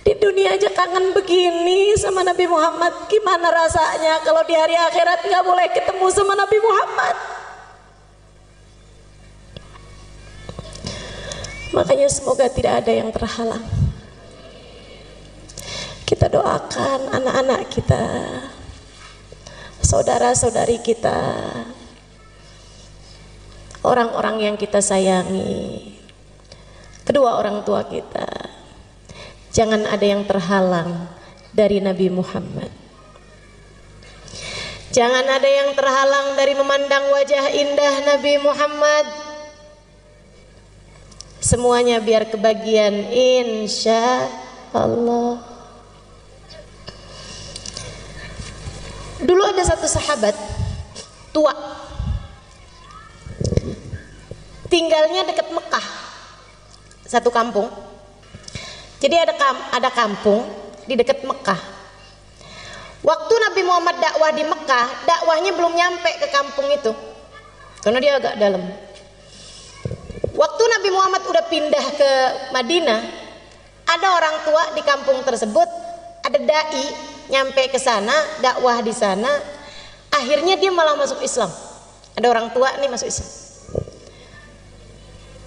Di dunia aja kangen begini sama Nabi Muhammad. Gimana rasanya kalau di hari akhirat nggak boleh ketemu sama Nabi Muhammad? Makanya semoga tidak ada yang terhalang. Kita doakan anak-anak kita, saudara-saudari kita, orang-orang yang kita sayangi, kedua orang tua kita, jangan ada yang terhalang dari Nabi Muhammad. Jangan ada yang terhalang dari memandang wajah indah Nabi Muhammad. Semuanya biar kebagian insya Allah. Dulu ada satu sahabat tua, tinggalnya dekat Mekah, satu kampung. Jadi ada kampung di dekat Mekah. Waktu Nabi Muhammad dakwah di Mekah, dakwahnya belum nyampe ke kampung itu, karena dia agak dalam. Waktu Nabi Muhammad udah pindah ke Madinah, ada orang tua di kampung tersebut, ada dai nyampe ke sana, dakwah di sana. Akhirnya dia malah masuk Islam. Ada orang tua nih masuk Islam.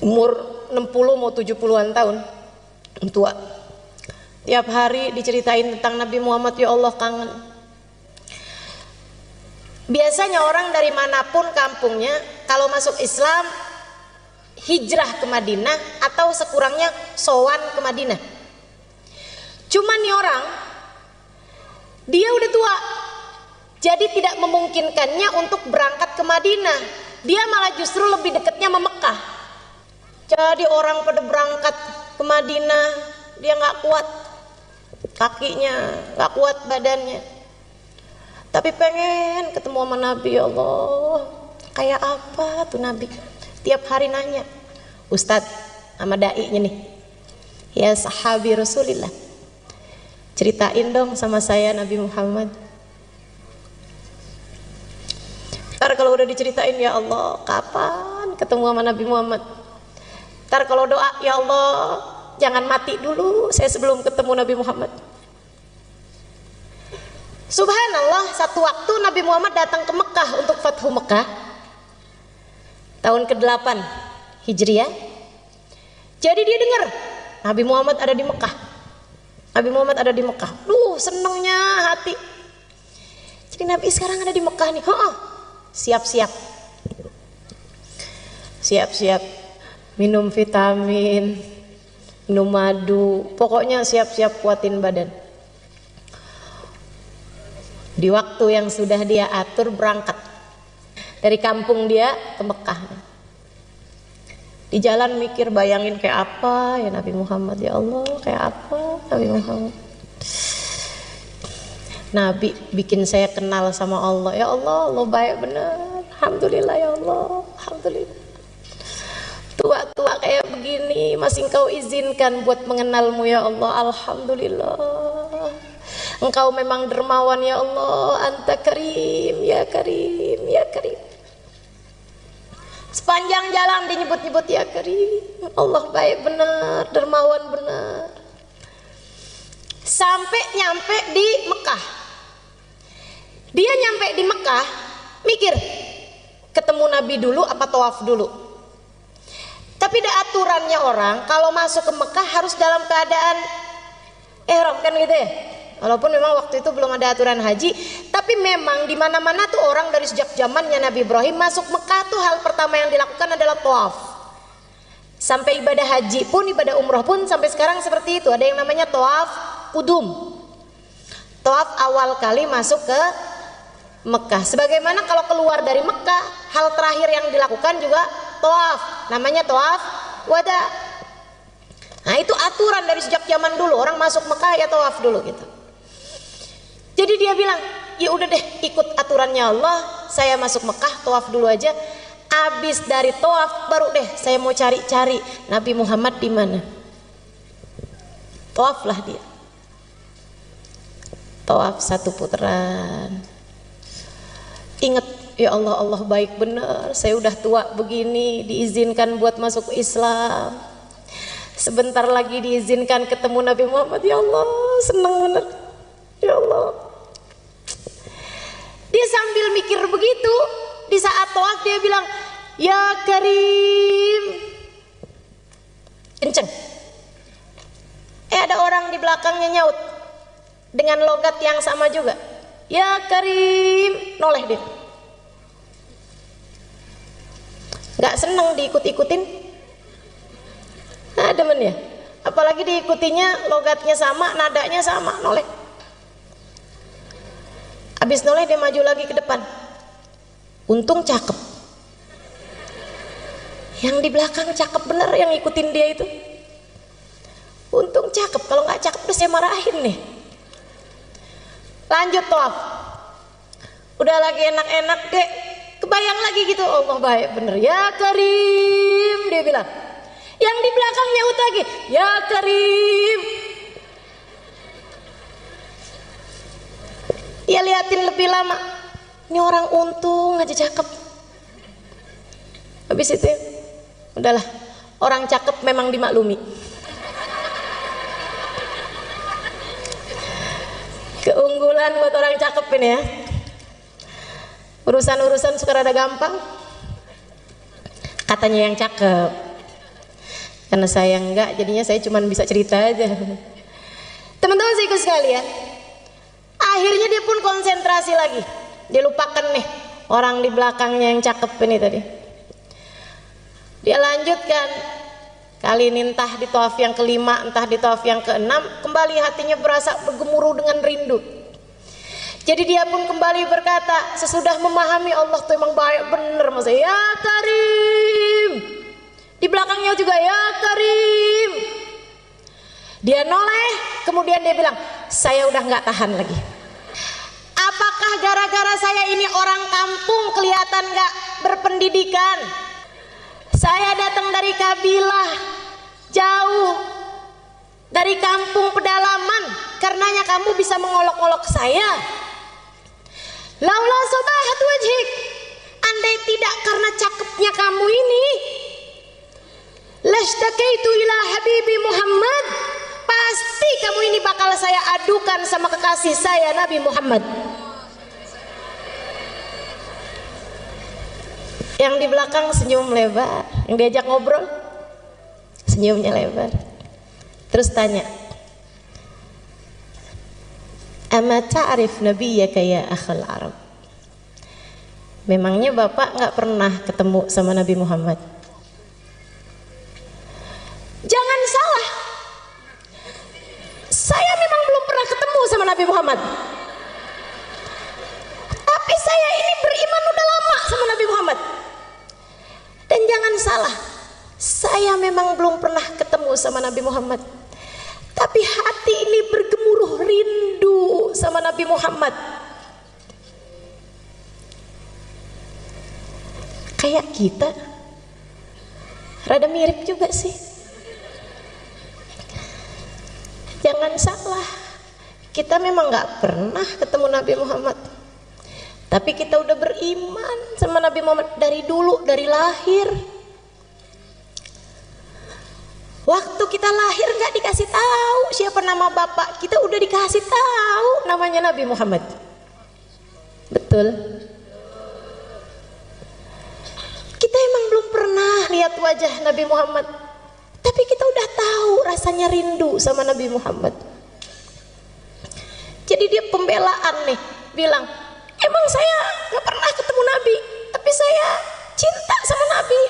Umur 60 mau 70-an tahun, tua. Tiap hari diceritain tentang Nabi Muhammad, ya Allah kangen. Biasanya orang dari manapun kampungnya kalau masuk Islam hijrah ke Madinah atau sekurangnya sowan ke Madinah. Cuman nih orang, dia udah tua, jadi tidak memungkinkannya untuk berangkat ke Madinah. Dia malah justru lebih dekatnya sama Mekah. Jadi orang pada berangkat ke Madinah, dia nggak kuat kakinya, nggak kuat badannya, tapi pengen ketemu sama Nabi. Ya Allah, kayak apa tuh Nabi? Tiap hari nanya, Ustadz sama dai-nya nih, ya sahabi Rasulillah, ceritain dong sama saya Nabi Muhammad. Ntar kalau udah diceritain, ya Allah kapan ketemu sama Nabi Muhammad? Ntar kalau doa, ya Allah jangan mati dulu saya sebelum ketemu Nabi Muhammad. Subhanallah, satu waktu Nabi Muhammad datang ke Mekah untuk Fathu Mekah tahun ke-8 Hijriah. Jadi dia dengar Nabi Muhammad ada di Mekah. Nabi Muhammad ada di Mekah. Senengnya hati. Jadi Nabi sekarang ada di Mekah nih. Siap-siap. Siap-siap minum vitamin, minum madu, pokoknya siap-siap kuatin badan. Di waktu yang sudah dia atur berangkat dari kampung dia ke Mekah. Di jalan mikir, bayangin kayak apa ya Nabi Muhammad, ya Allah, kayak apa Nabi Muhammad. Nabi bikin saya kenal sama Allah. Ya Allah, Allah baik benar. Alhamdulillah ya Allah, alhamdulillah. Tua-tua kayak begini masih Engkau izinkan buat mengenalmu ya Allah, alhamdulillah. Engkau memang dermawan ya Allah, Anta Karim, ya Karim, ya Karim. Sepanjang jalan dinyebut-nyebut ya Karim. Allah baik benar, dermawan benar. Sampai nyampe di Mekah. Dia nyampe di Mekah, mikir, ketemu Nabi dulu apa tawaf dulu. Tapi ada aturannya orang kalau masuk ke Mekah harus dalam keadaan ihram kan gitu ya. Walaupun memang waktu itu belum ada aturan haji, tapi memang di mana-mana tuh orang dari sejak zamannya Nabi Ibrahim masuk Mekah tuh hal pertama yang dilakukan adalah tawaf. Sampai ibadah haji pun, ibadah umroh pun sampai sekarang seperti itu. Ada yang namanya tawaf kudum. Tawaf awal kali masuk ke Mekah. Sebagaimana kalau keluar dari Mekah, hal terakhir yang dilakukan juga tawaf. Namanya tawaf wada. Nah, itu aturan dari sejak zaman dulu. Orang masuk Mekah ya tawaf dulu gitu. Jadi dia bilang, ya udah deh ikut aturannya Allah, saya masuk Mekah tawaf dulu aja. Abis dari tawaf baru deh saya mau cari-cari Nabi Muhammad di mana. Tawaflah dia. Tawaf satu putaran. Ingat, ya Allah, Allah baik benar. Saya udah tua begini diizinkan buat masuk Islam. Sebentar lagi diizinkan ketemu Nabi Muhammad. Ya Allah, senang benar. Ya Allah. Dia sambil mikir begitu, di saat tawaf dia bilang, ya Karim. Kenceng. Ada orang di belakangnya nyaut dengan logat yang sama juga. Ya Karim, noleh dia. Gak seneng diikut-ikutin. Nah, demen ya. Apalagi diikutinya logatnya sama, nadanya sama, noleh. Habis noleh dia maju lagi ke depan. Untung cakep. Yang di belakang cakep bener yang ngikutin dia itu. Untung cakep, kalau nggak cakep udah saya marahin nih. Lanjut tawaf. Udah lagi enak-enak deh. Kebayang lagi gitu, Allah baik bener. Ya Karim, dia bilang. Yang di belakang nyaut lagi, ya Karim. Dia liatin lebih lama. Ini orang untung aja cakep. Habis itu, udahlah. Orang cakep memang dimaklumi. Keunggulan buat orang cakep ini ya. Urusan-urusan suka rada gampang. Katanya yang cakep. Karena saya enggak, jadinya saya cuma bisa cerita aja. Teman-teman saya ikut sekalian. Akhirnya dia pun konsentrasi lagi. Dia lupakan nih orang di belakangnya yang cakep ini tadi. Dia lanjutkan. Kali ini entah di tawaf yang kelima, entah di tawaf yang keenam, kembali hatinya berasa bergemuruh dengan rindu. Jadi dia pun kembali berkata, sesudah memahami Allah tuh emang baik bener, maksudnya ya Karim. Di belakangnya juga ya Karim. Dia noleh, kemudian dia bilang, saya udah nggak tahan lagi. Apakah gara-gara saya ini orang kampung kelihatan nggak berpendidikan? Saya datang dari kabilah jauh, dari kampung pedalaman, karenanya kamu bisa mengolok-olok saya. Laula sobahat wajhik, andai tidak karena cakepnya kamu ini, lastakaitu ila habibi Muhammad, pasti kamu ini bakal saya adukan sama kekasih saya Nabi Muhammad. Yang di belakang senyum lebar, yang diajak ngobrol senyumnya lebar. Terus tanya, Ama ta'rif nabiyyaka ya akhal Arab. Memangnya Bapak nggak pernah ketemu sama Nabi Muhammad? Jangan salah, saya memang belum pernah ketemu sama Nabi Muhammad, tapi saya ini beriman udah lama sama Nabi Muhammad. Dan jangan salah, saya memang belum pernah ketemu sama Nabi Muhammad, tapi hati ini bergemuruh rindu sama Nabi Muhammad. Kayak kita, rada mirip juga sih. Jangan salah, kita memang gak pernah ketemu Nabi Muhammad, tapi kita udah beriman sama Nabi Muhammad dari dulu, dari lahir. Waktu kita lahir gak dikasih tahu siapa nama bapak kita, udah dikasih tahu namanya Nabi Muhammad. Betul? Kita emang belum pernah lihat wajah Nabi Muhammad, tapi kita udah tahu rasanya rindu sama Nabi Muhammad. Jadi dia pembelaan nih, bilang, emang saya gak pernah ketemu Nabi, tapi saya cinta sama Nabi.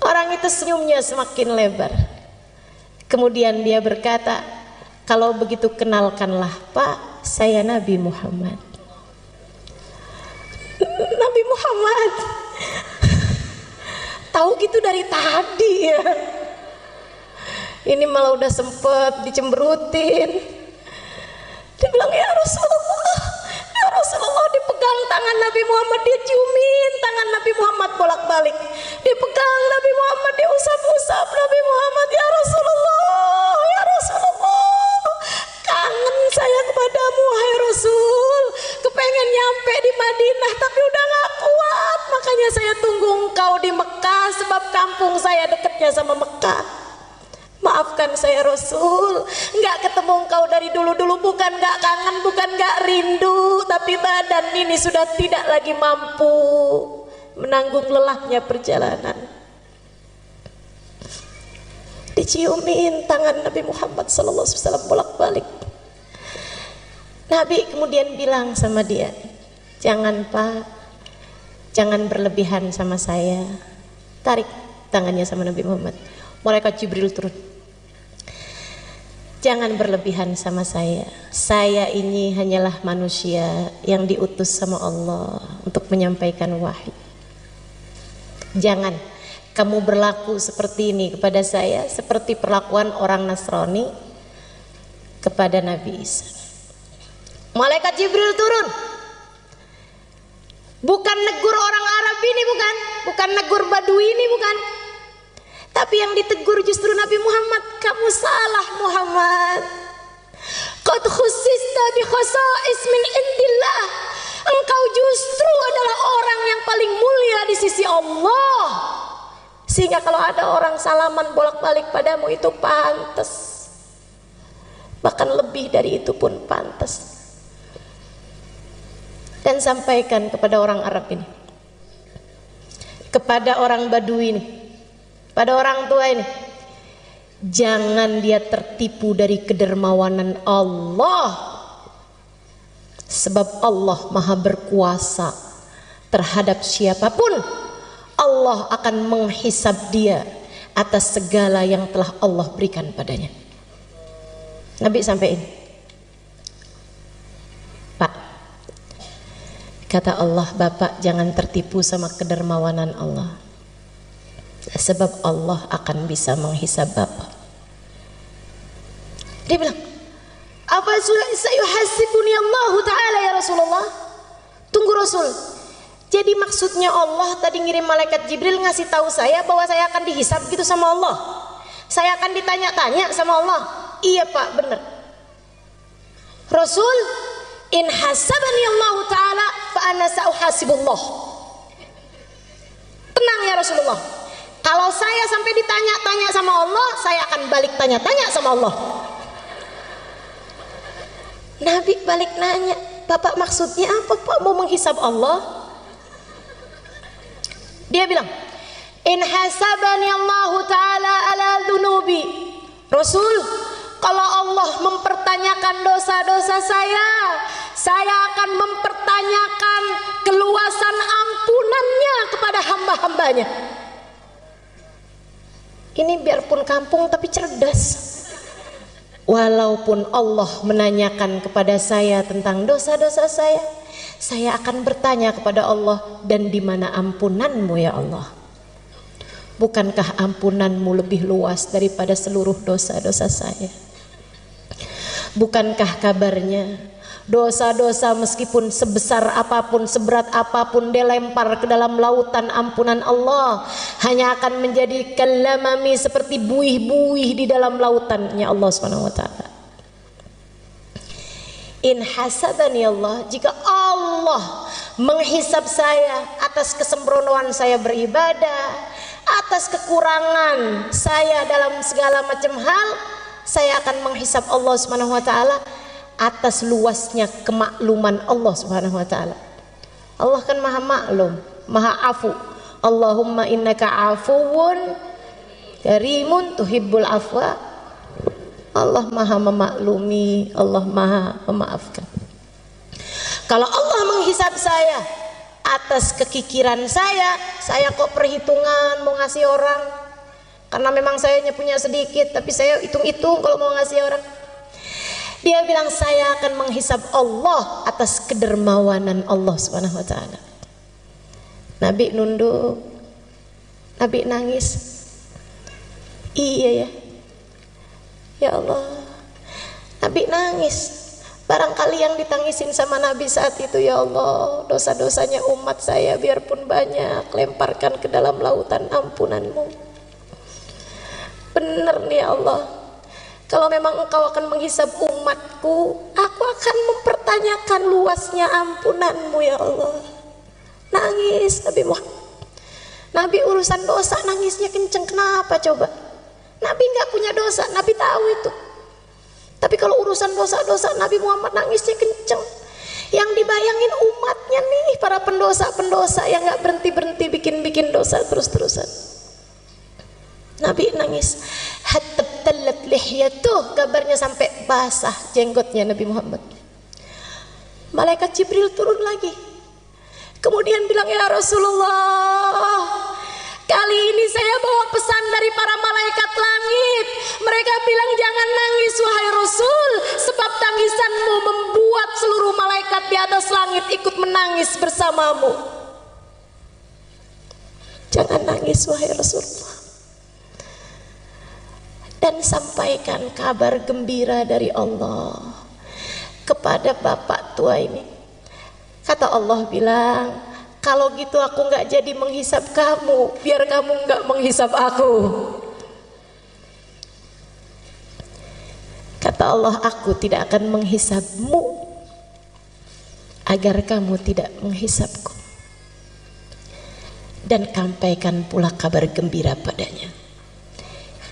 Orang itu senyumnya semakin lebar. Kemudian dia berkata, kalau begitu kenalkanlah Pak, saya Nabi Muhammad. Nabi Muhammad tahu gitu dari tadi ya. Ini malah udah sempet dicemberutin. Dia bilang, ya Rasulullah, dipegang tangan Nabi Muhammad, dia ciumin tangan Nabi Muhammad bolak-balik. Dipegang Nabi Muhammad, dia usap-usap Nabi Muhammad. Ya Rasulullah, kangen saya kepadamu, hai Rasul. Kepengen nyampe di Madinah, tapi udah gak kuat. Makanya saya tunggu engkau di Mekah, sebab kampung saya dekatnya sama Mekah. Maafkan saya Rasul, nggak ketemu engkau dari dulu-dulu, bukan nggak kangen, bukan nggak rindu, tapi badan ini sudah tidak lagi mampu menanggung lelahnya perjalanan. Diciumin tangan Nabi Muhammad SAW bolak-balik. Nabi kemudian bilang sama dia, jangan Pak, jangan berlebihan sama saya. Tarik tangannya sama Nabi Muhammad. Malaikat Jibril turun. Jangan berlebihan sama saya. Saya ini hanyalah manusia yang diutus sama Allah untuk menyampaikan wahyu. Jangan kamu berlaku seperti ini kepada saya, seperti perlakuan orang Nasrani kepada Nabi Isa. Malaikat Jibril turun. Bukan negur orang Arab ini, bukan negur Badui ini, bukan. Tapi yang ditegur justru Nabi Muhammad. Kamu salah Muhammad. Qad khussista bi khasa'is min indillah. Engkau justru adalah orang yang paling mulia di sisi Allah. Sehingga kalau ada orang salaman bolak-balik padamu itu pantas. Bahkan lebih dari itu pun pantas. Dan sampaikan kepada orang Arab ini, kepada orang Badui ini, pada orang tua ini, jangan dia tertipu dari kedermawanan Allah, sebab Allah maha berkuasa terhadap siapapun. Allah akan menghisab dia atas segala yang telah Allah berikan padanya. Nabi sampaikan, Pak, kata Allah, Bapak jangan tertipu sama kedermawanan Allah, sebab Allah akan bisa menghisab Bapak. Dia bilang, apa sayuhasibuni Allah Ta'ala ya Rasulullah? Tunggu Rasul, jadi maksudnya Allah tadi ngirim malaikat Jibril ngasih tahu saya bahwa saya akan dihisab gitu sama Allah, saya akan ditanya-tanya sama Allah? Iya Pak, benar Rasul. In hasabani Allah Ta'ala fa ana sa'uhasibullah. Tenang ya Rasulullah, kalau saya sampai ditanya-tanya sama Allah, saya akan balik tanya-tanya sama Allah. Nabi balik nanya, Bapak maksudnya apa Pak mau menghisab Allah? Dia bilang, in hasabani Allah Ta'ala ala dhunubi. Rasul, Kalau Allah mempertanyakan dosa-dosa saya akan mempertanyakan keluasan ampunannya kepada hamba-hambanya. Ini biarpun kampung tapi cerdas. Walaupun Allah menanyakan kepada saya tentang dosa-dosa saya akan bertanya kepada Allah, dan di mana ampunanmu ya Allah? Bukankah ampunanmu lebih luas daripada seluruh dosa-dosa saya? Bukankah kabarnya dosa-dosa meskipun sebesar apapun, seberat apapun dilempar ke dalam lautan ampunan Allah, hanya akan menjadi kalamami, seperti buih-buih di dalam lautannya Allah Subhanahu wa taala. In hasabani Allah, jika Allah menghisab saya atas kesembronoan saya beribadah, atas kekurangan saya dalam segala macam hal, saya akan menghisab Allah Subhanahu wa taala atas luasnya kemakluman Allah Subhanahu wa taala. Allah kan maha maklum, maha afu. Allahumma innaka afuwun karimun tuhibbul afwa. Allah maha memaklumi, Allah maha memaafkan. Kalau Allah menghisab saya atas kekikiran saya kok perhitungan mau ngasih orang, karena memang saya punya sedikit, tapi saya hitung-hitung kalau mau ngasih orang. Dia bilang saya akan menghisab Allah atas kedermawanan Allah Subhanahu wa taala. Nabi nunduk, Nabi nangis. Iya ya, ya Allah, Nabi nangis. Barangkali yang ditangisin sama Nabi saat itu, ya Allah, dosa-dosanya umat saya biarpun banyak, lemparkan ke dalam lautan ampunanmu. Benar nih ya Allah, kalau memang engkau akan menghisab umatku, aku akan mempertanyakan luasnya ampunanmu ya Allah. Nangis Nabi Muhammad. Nabi urusan dosa nangisnya kenceng, kenapa coba? Nabi nggak punya dosa, Nabi tahu itu. Tapi kalau urusan dosa-dosa Nabi Muhammad nangisnya kenceng. Yang dibayangin umatnya nih, para pendosa-pendosa yang nggak berhenti-berhenti bikin dosa terus-terusan. Nabi nangis. Hatta talat lihyatuh, kabarnya sampai basah jenggotnya Nabi Muhammad. Malaikat Jibril turun lagi. Kemudian bilang, ya Rasulullah, kali ini saya bawa pesan dari para malaikat langit. Mereka bilang jangan nangis wahai Rasul, sebab tangisanmu membuat seluruh malaikat di atas langit ikut menangis bersamamu. Jangan nangis wahai Rasulullah. Dan sampaikan kabar gembira dari Allah kepada bapak tua ini. Kata Allah bilang, kalau gitu aku nggak jadi menghisab kamu, biar kamu nggak menghisab aku. Kata Allah, aku tidak akan menghisabmu agar kamu tidak menghisabku. Dan sampaikan pula kabar gembira padanya.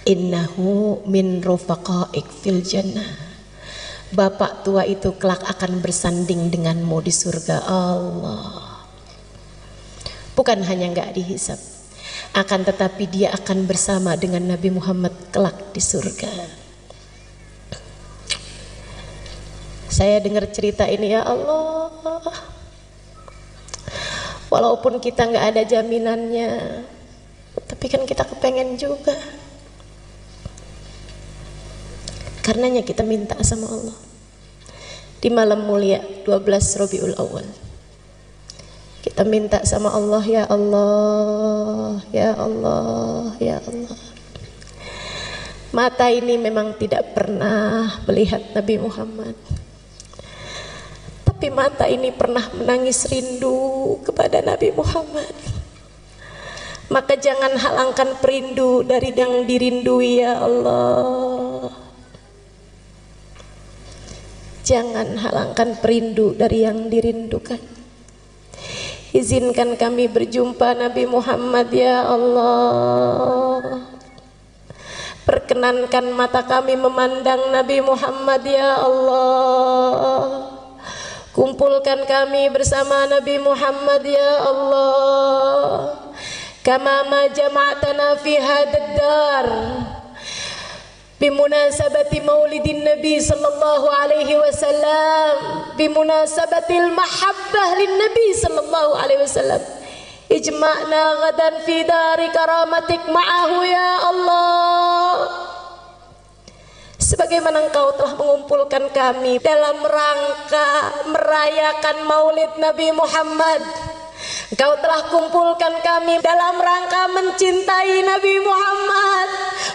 Innahu min rufaqaik fil jannah. Bapak tua itu kelak akan bersanding denganmu di surga Allah. Bukan hanya nggak dihisab, akan tetapi dia akan bersama dengan Nabi Muhammad kelak di surga. Saya dengar cerita ini, ya Allah, walaupun kita nggak ada jaminannya, tapi kan kita kepengen juga. Karenanya kita minta sama Allah di malam mulia 12 Rabiul Awal. Kita minta sama Allah, ya Allah, ya Allah, ya Allah. Mata ini memang tidak pernah melihat Nabi Muhammad, tapi mata ini pernah menangis rindu kepada Nabi Muhammad. Maka jangan halangkan perindu dari yang dirindui, ya Allah. Jangan halangkan perindu dari yang dirindukan. Izinkan kami berjumpa Nabi Muhammad, ya Allah. Perkenankan mata kami memandang Nabi Muhammad, ya Allah. Kumpulkan kami bersama Nabi Muhammad, ya Allah. Kama ma jama'tana fi hadad dar bimunasabati maulidin Nabi sallallahu alaihi wasallam, bimunasabatil mahabbah lin Nabi sallallahu alaihi wasallam. Ijma'na ghadan fi dari karamatik ma'ahu ya Allah. Sebagaimana Engkau telah mengumpulkan kami dalam rangka merayakan maulid Nabi Muhammad, Engkau telah kumpulkan kami dalam rangka mencintai Nabi Muhammad.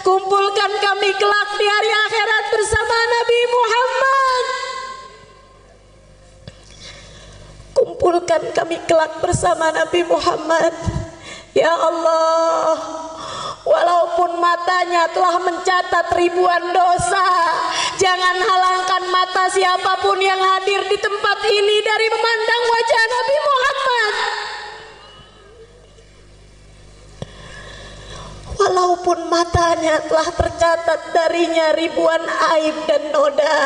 Kumpulkan kami kelak di hari akhirat bersama Nabi Muhammad. Kumpulkan kami kelak bersama Nabi Muhammad. Ya Allah, walaupun matanya telah mencatat ribuan dosa, jangan halangkan mata siapapun yang hadir di tempat ini dari memandang wajah Nabi Muhammad. Walaupun matanya telah tercatat darinya ribuan aib dan noda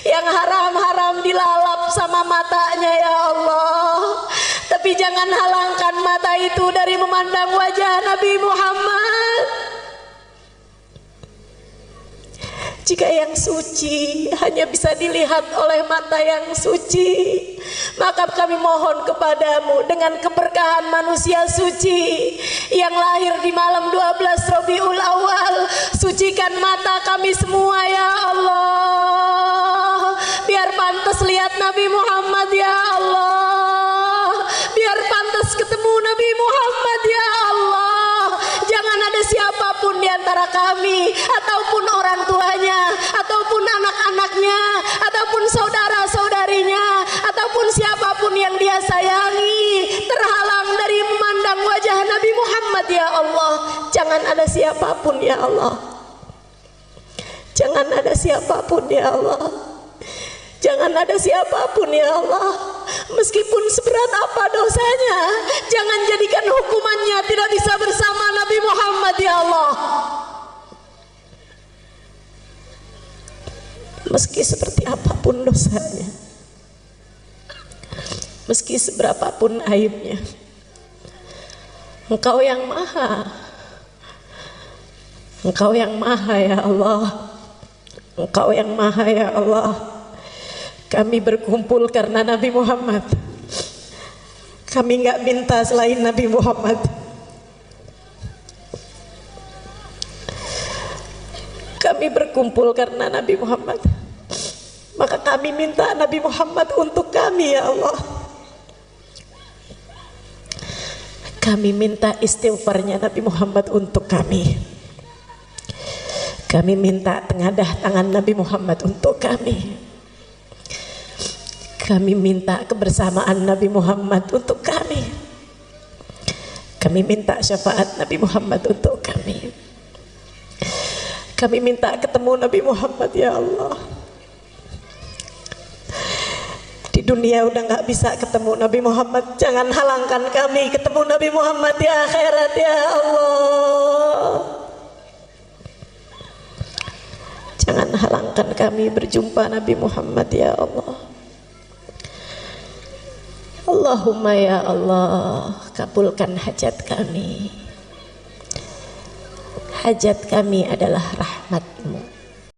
yang haram-haram dilalap sama matanya ya Allah, tapi jangan halangkan mata itu dari memandang wajah Nabi Muhammad. Jika yang suci hanya bisa dilihat oleh mata yang suci, maka kami mohon kepadamu dengan keberkahan manusia suci yang lahir di malam 12 Rabiul Awal, sucikan mata kami semua ya Allah, biar pantas lihat Nabi Muhammad ya Allah, biar pantas ketemu Nabi Muhammad ya Allah. Jangan ada siapapun di antara kami ataupun orang tuanya ataupun anak-anaknya ataupun saudara-saudarinya ataupun siapapun yang dia sayangi terhalang dari memandang wajah Nabi Muhammad ya Allah. Jangan ada siapapun ya Allah. Jangan ada siapapun ya Allah. Jangan ada siapapun ya Allah, meskipun seberat apa dosanya, jangan jadikan hukumannya tidak bisa bersama Nabi Muhammad ya Allah. Meski seperti apapun dosanya, meski seberapapun aibnya, Engkau yang maha, Engkau yang maha ya Allah, Engkau yang maha ya Allah. Kami berkumpul karena Nabi Muhammad. Kami nggak minta selain Nabi Muhammad. Kami berkumpul karena Nabi Muhammad. Maka kami minta Nabi Muhammad untuk kami ya Allah. Kami minta istighfarnya Nabi Muhammad untuk kami. Kami minta tengadah tangan Nabi Muhammad untuk kami. Kami minta kebersamaan Nabi Muhammad untuk kami. Kami minta syafaat Nabi Muhammad untuk kami. Kami minta ketemu Nabi Muhammad ya Allah. Di dunia udah gak bisa ketemu Nabi Muhammad, jangan halangkan kami ketemu Nabi Muhammad di akhirat ya Allah. Jangan halangkan kami berjumpa Nabi Muhammad ya Allah. Allahumma ya Allah, kabulkan hajat kami. Hajat kami adalah rahmat.